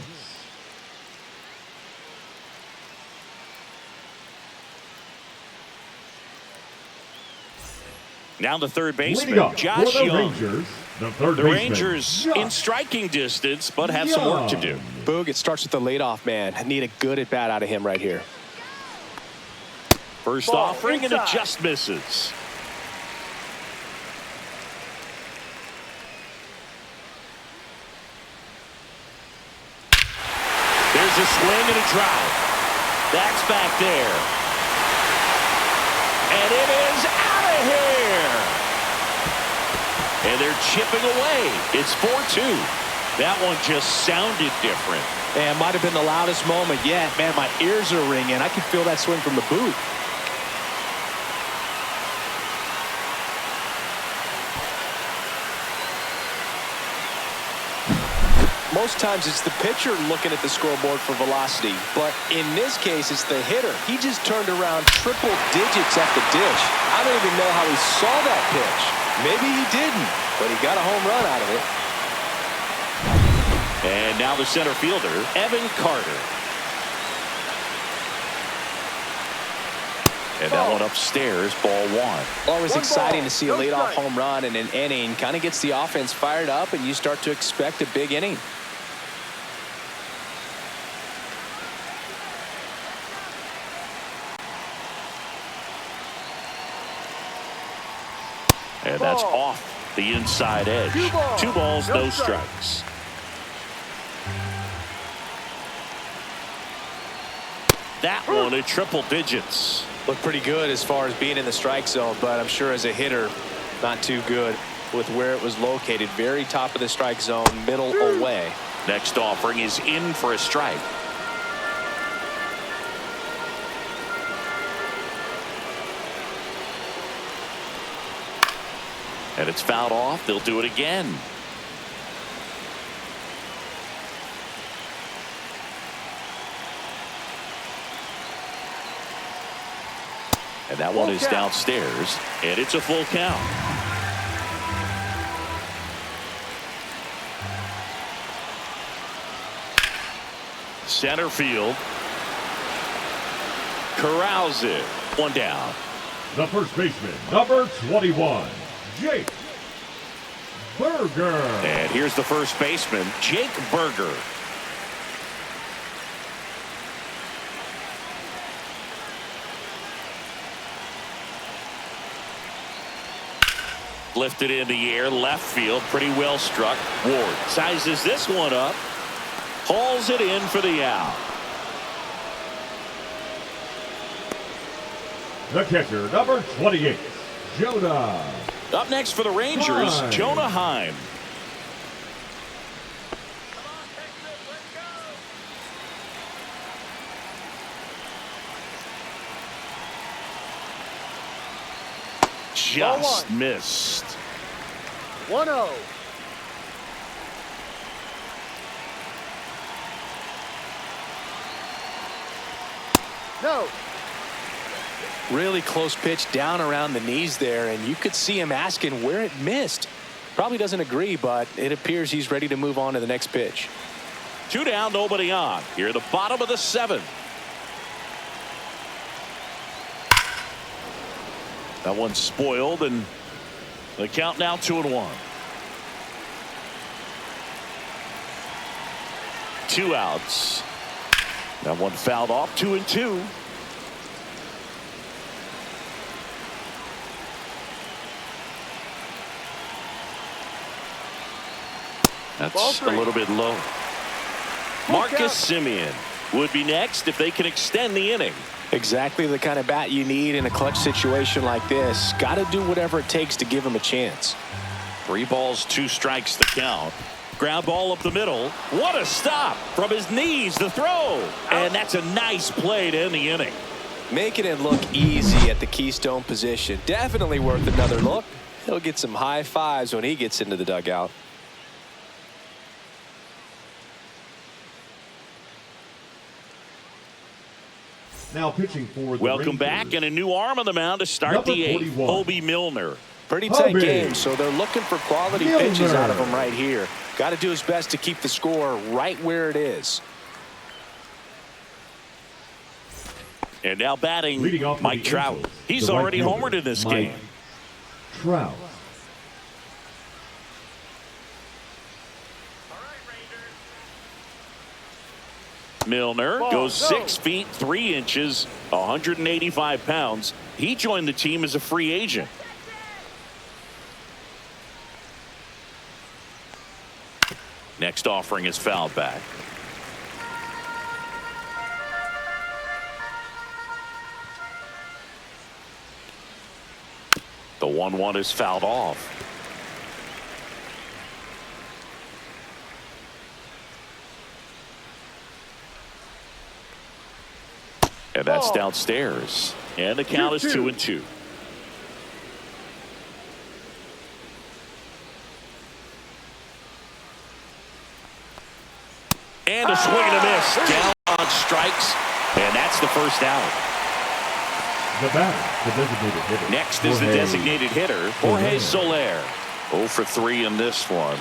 Now the third Leading baseman, up Josh for the Young. Rangers, the third The baseman, Rangers Josh in striking distance, but have some work to do. Young. Boog, it starts with the leadoff man. I need a good at bat out of him right here. First Ball offering, and it inside. just misses. There's a swing and a drive. That's back there. And it is out of here. And they're chipping away. It's 4-2. That one just sounded different. And might have been the loudest moment yet. Man, my ears are ringing. I can feel that swing from the booth. Most times it's the pitcher looking at the scoreboard for velocity, but in this case it's the hitter. He just turned around triple digits at the dish. I don't even know how he saw that pitch. Maybe he didn't, but he got a home run out of it. And now the center fielder, Evan Carter. And that one upstairs, ball one. Always exciting to see a No leadoff strike. home run in an inning. Kind of gets the offense fired up, and you start to expect a big inning. And that's off the inside edge. 2 balls, no strikes. That one at triple digits. Looked pretty good as far as being in the strike zone, but I'm sure as a hitter, not too good with where it was located. Very top of the strike zone, middle away. Next offering is in for a strike. And it's fouled off. They'll do it again. And that one is downstairs, and it's a full count. Center field. Corrals it. One down. The first baseman, number 21, Jake Berger. And here's the first baseman, Jake Berger. Lifted in the air, left field, pretty well struck. Ward sizes this one up, hauls it in for the out. The catcher, number 28, Jonah. Up next for the Rangers, Heim. Jonah Heim. Just missed. 1-0. No. Really close pitch down around the knees there, and you could see him asking where it missed. Probably doesn't agree, but it appears he's ready to move on to the next pitch. 2 down, nobody on. Here at the bottom of the 7th. That one's spoiled, and the count now 2-1. 2 outs. That one fouled off. 2-2. That's a little bit low. Marcus Semien would be next if they can extend the inning. Exactly the kind of bat you need in a clutch situation like this. Got to do whatever it takes to give him a chance. 3 balls, 2 strikes the count. Ground ball up the middle. What a stop from his knees, the throw. And that's a nice play to end the inning. Making it look easy at the keystone position. Definitely worth another look. He'll get some high fives when he gets into the dugout. Now pitching for the Welcome Rangers, back, and a new arm on the mound to start number the 8th. 41. Hobie Milner. Pretty tight Hobie game, so they're looking for quality Milner. pitches out of him right here. Got to do his best to keep the score right where it is. And now batting, Leading off for Mike the Trout. Angels, He's the right already fielder, homered in this Mike game. Trout. Milner goes 6 feet 3 inches, 185 pounds. He joined the team as a free agent. Next offering is fouled back. The 1-1 is fouled off. And that's Ball. downstairs. And the count is 2-2. And a swing and a miss. Down on strikes. And that's the first out. The batter, the designated hitter. Next is the designated hitter, Jorge Soler. 0 for 3 in this one.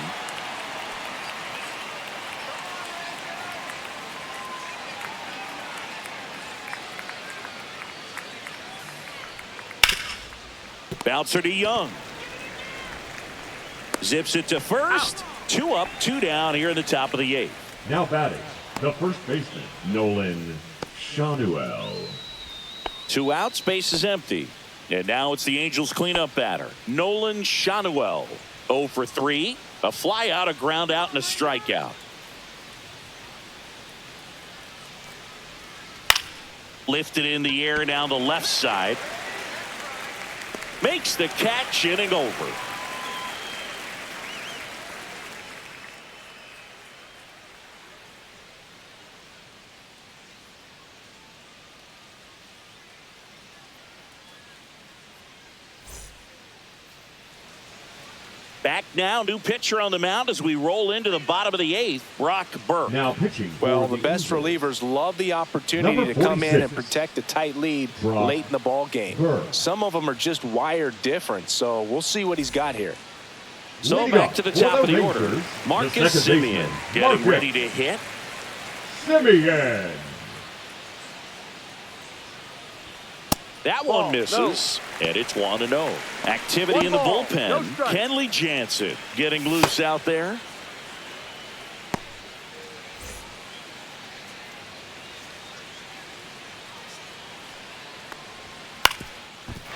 Bouncer to Young. Zips it to first. 2 up, 2 down here in the top of the 8th. Now batting, the first baseman, Nolan Shanuel. 2 outs, base is empty. And now it's the Angels cleanup batter, Nolan Shanuel. 0 for 3. A fly out, a ground out, and a strikeout. Lifted in the air down the left side. Makes the catch, inning over. Back now, new pitcher on the mound as we roll into the bottom of the 8th, Brock Burke. Now pitching. Well, the best relievers love the opportunity to come in and protect a tight lead late in the ball game. Some of them are just wired different, so we'll see what he's got here. So back to the top of the order, Marcus Semien getting ready to hit. Semien. That one misses, and it's 1-0. Activity in the bullpen. Kenley Jansen getting loose out there.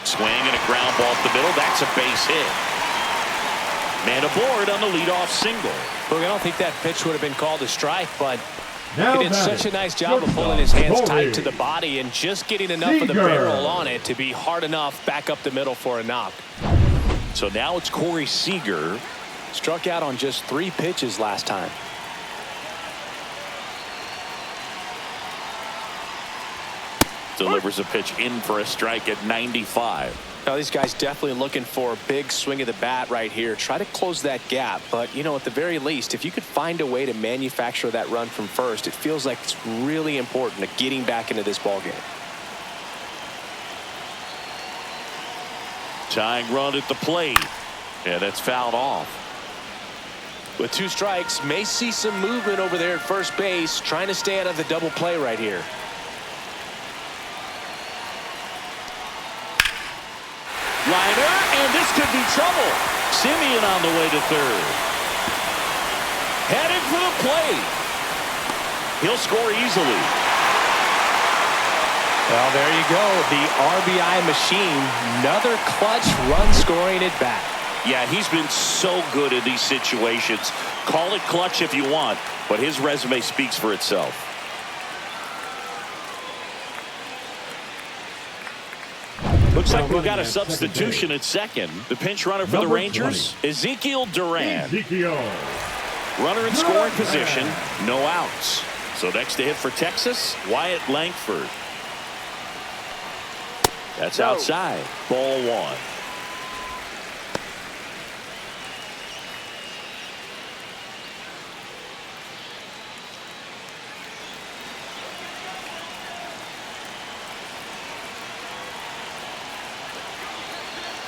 Swing and a ground ball up the middle. That's a base hit. Man aboard on the leadoff single. Look, I don't think that pitch would have been called a strike, but Now he did such a nice job of pulling his hands tight to the body and just getting enough of the barrel on it to be hard enough back up the middle for a knock. So now it's Corey Seager. Struck out on just 3 pitches last time. Delivers a pitch in for a strike at 95. Now these guys definitely looking for a big swing of the bat right here. Try to close that gap, but you know, at the very least, if you could find a way to manufacture that run from first, it feels like it's really important to getting back into this ball game. Tying run at the plate, and that's fouled off. With 2 strikes, may see some movement over there at first base, trying to stay out of the double play right here. Liner, and this could be trouble. Semien on the way to third. Headed for the plate. He'll score easily. Well, there you go. The RBI machine. Another clutch run scoring at bat. Yeah, he's been so good in these situations. Call it clutch if you want, but his resume speaks for itself. Looks like we've got a substitution at second. The pinch runner for the Rangers, Ezekiel Duran. Runner in scoring position, no outs. So next to hit for Texas, Wyatt Langford. That's outside. Ball 1.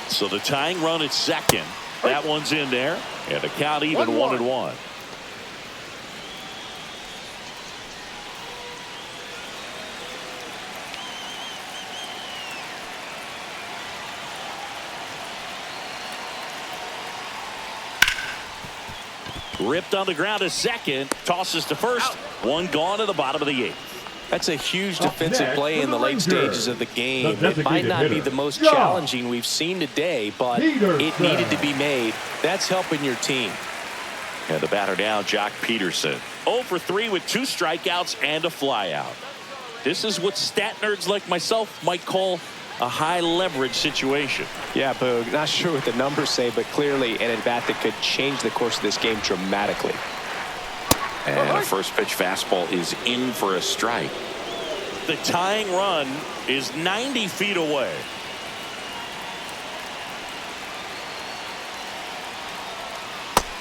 So the tying run at second. That one's in there. And the count even 1-1. Ripped on the ground at second. Tosses to first. One gone to the bottom of the 8th. That's a huge defensive play in the late stages of the game. It might not be the most challenging we've seen today, but it needed to be made. That's helping your team. And the batter down, Jock Peterson. 0 for 3 with 2 strikeouts and a flyout. This is what stat nerds like myself might call a high leverage situation. Yeah, Boog. Not sure what the numbers say, but clearly an at-bat that could change the course of this game dramatically. And a first pitch fastball is in for a strike. The tying run is 90 feet away.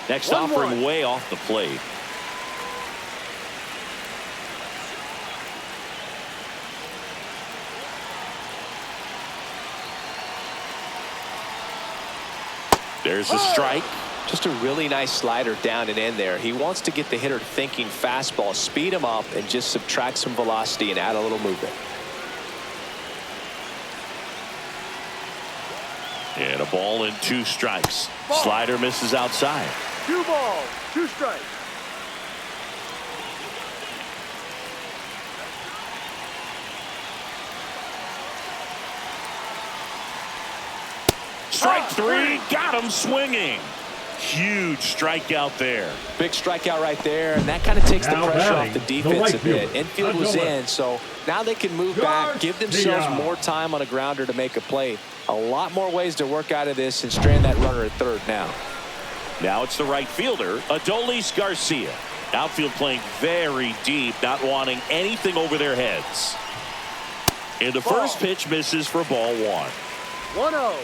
Next offering way off the plate. There's a strike. Just a really nice slider down and in there. He wants to get the hitter thinking fastball, speed him up, and just subtract some velocity and add a little movement. And a ball and 2 strikes. Slider misses outside. 2 balls, 2 strikes. Strike 3, got him swinging. Huge strikeout there. Big strikeout right there, and that kind of takes the Now pressure batting, off the the defense right a bit. fielder, Infield was Adolis. in, so now they can move back, give themselves Garcia. more time on a grounder to make a play. A lot more ways to work out of this and strand that runner at third now. Now it's the right fielder, Adolis Garcia. Outfield playing very deep, not wanting anything over their heads. And the first pitch misses for ball 1. 1-0.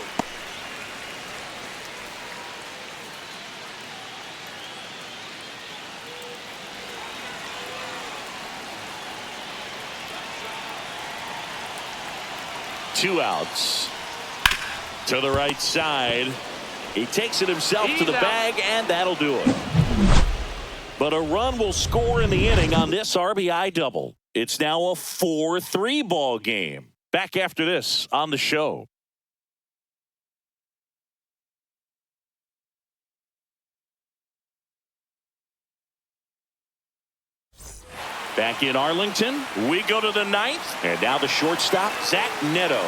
Two outs. To the right side. He takes it himself to the bag, and that'll do it. But a run will score in the inning on this RBI double. It's now a 4-3 ball game. Back after this on the show. Back in Arlington, we go to the 9th, and now the shortstop, Zach Neto.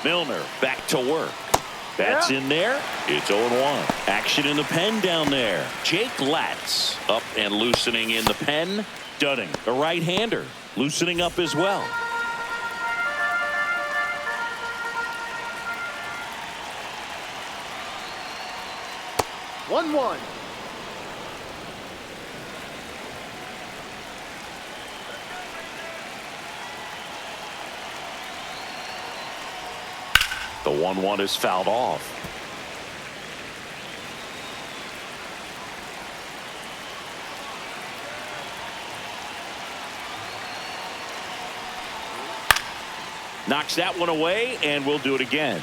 Milner back to work. That's in there. It's 0-1. Action in the pen down there. Jake Latz up and loosening in the pen. Dunning, a right-hander, loosening up as well. One. The 1-1 is fouled off. Knocks that one away, and we'll do it again.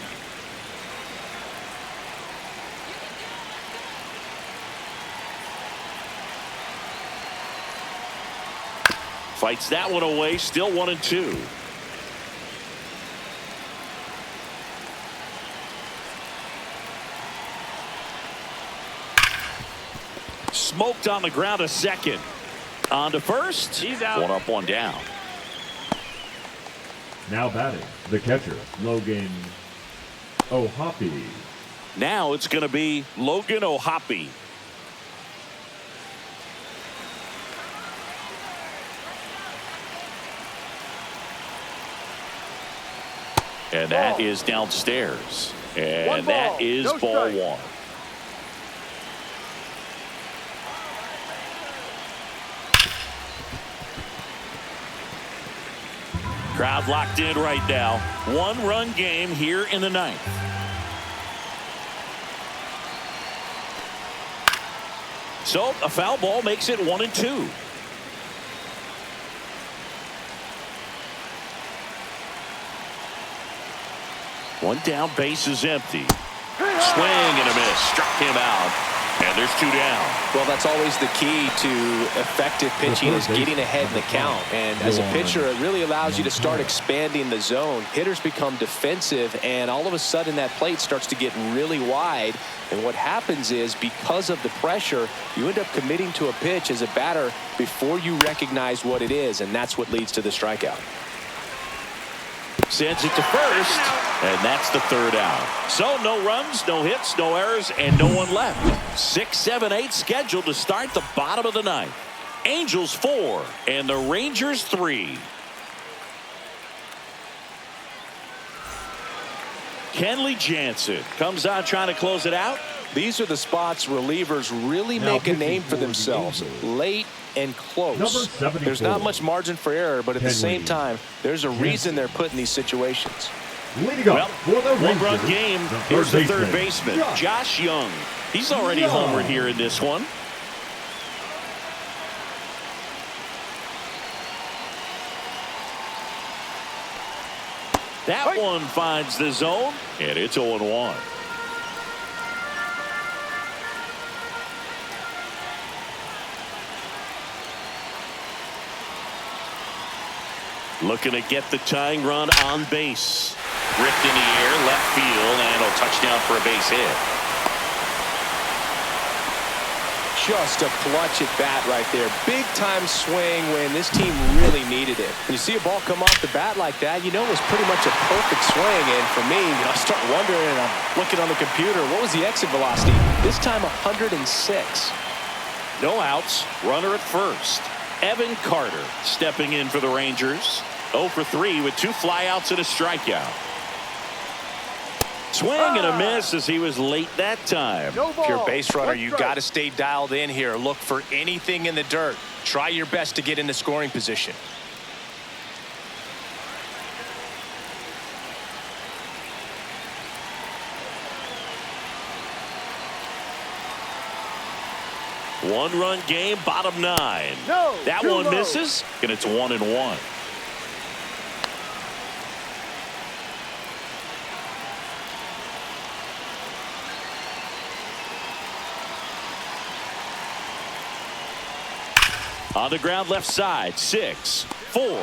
Fights that one away, still 1-2. Smoked on the ground a second. On to first. He's out. 1 up, 1 down. Now batting, the catcher, Logan O'Hoppe. Now it's going to be Logan O'Hoppe. And that is downstairs. And that is ball 1. Crowd locked in right now. 1-run game here in the 9th. So a foul ball makes it 1-2. One down, base is empty. Swing and a miss. Struck him out. And there's 2 down. Well, that's always the key to effective pitching, is getting ahead in the count. And as a pitcher, it really allows you to start expanding the zone. Hitters become defensive, and all of a sudden that plate starts to get really wide. And what happens is, because of the pressure, you end up committing to a pitch as a batter before you recognize what it is, and that's what leads to the strikeout. Sends it to first, and that's the 3rd out. So no runs, no hits, no errors, and no one left. 6, 7, 8 scheduled to start the bottom of the 9th. Angels 4 and the Rangers 3. Kenley Jansen comes on trying to close it out. These are the spots relievers really make a name for themselves. Late and close. There's not much margin for error, but at the same time, there's a reason they're put in these situations. Well, one-run game. Here's the third baseman, Josh Young. He's already homered here in this one. That one finds the zone, and it's 0-1. Looking to get the tying run on base. Ripped in the air, left field, and a touchdown for a base hit. Just a clutch at bat right there. Big time swing when this team really needed it. When you see a ball come off the bat like that, you know it was pretty much a perfect swing. And for me, I start wondering, and I'm looking on the computer, what was the exit velocity? This time 106. No outs, runner at first. Evan Carter stepping in for the Rangers. 0 for 3 with 2 flyouts and a strikeout. Swing and a miss as he was late that time. If you're a base runner, you got to stay dialed in here. Look for anything in the dirt. Try your best to get into scoring position. One-run game, bottom 9. That one misses, and it's 1-1. On the ground left side, 6, 4,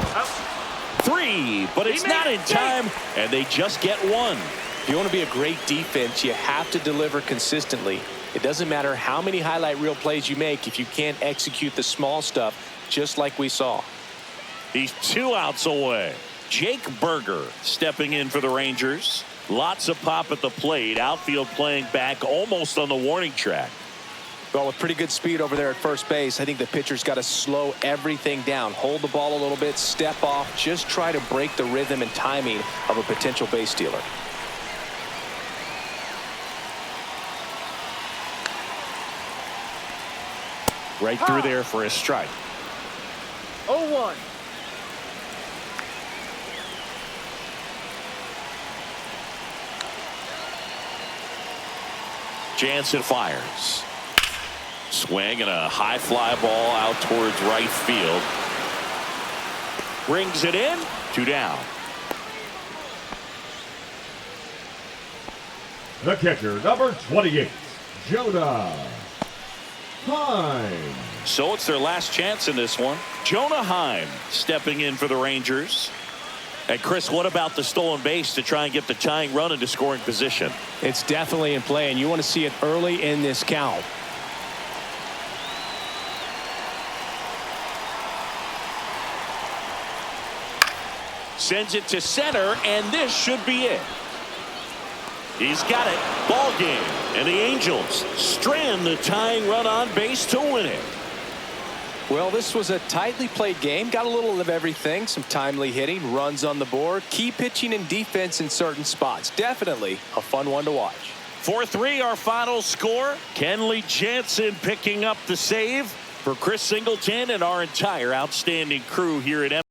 3, but it's not in time, and they just get 1. If you want to be a great defense, you have to deliver consistently. It doesn't matter how many highlight reel plays you make if you can't execute the small stuff, just like we saw. He's 2 outs away. Jake Berger stepping in for the Rangers. Lots of pop at the plate. Outfield playing back almost on the warning track. Well, with pretty good speed over there at first base, I think the pitcher's got to slow everything down. Hold the ball a little bit, step off, just try to break the rhythm and timing of a potential base stealer. Right through there for a strike. 0-1. Jansen fires. Swing and a high fly ball out towards right field. Brings it in. 2 down. The catcher, number 28, Jonah Heim. So it's their last chance in this one. Jonah Heim stepping in for the Rangers. And Chris, what about the stolen base to try and get the tying run into scoring position? It's definitely in play, and you want to see it early in this count. Sends it to center, and this should be it. He's got it. Ball game. And the Angels strand the tying run on base to win it. Well, this was a tightly played game. Got a little of everything. Some timely hitting, runs on the board, key pitching and defense in certain spots. Definitely a fun one to watch. 4-3 our final score. Kenley Jansen picking up the save for Chris Singleton and our entire outstanding crew here at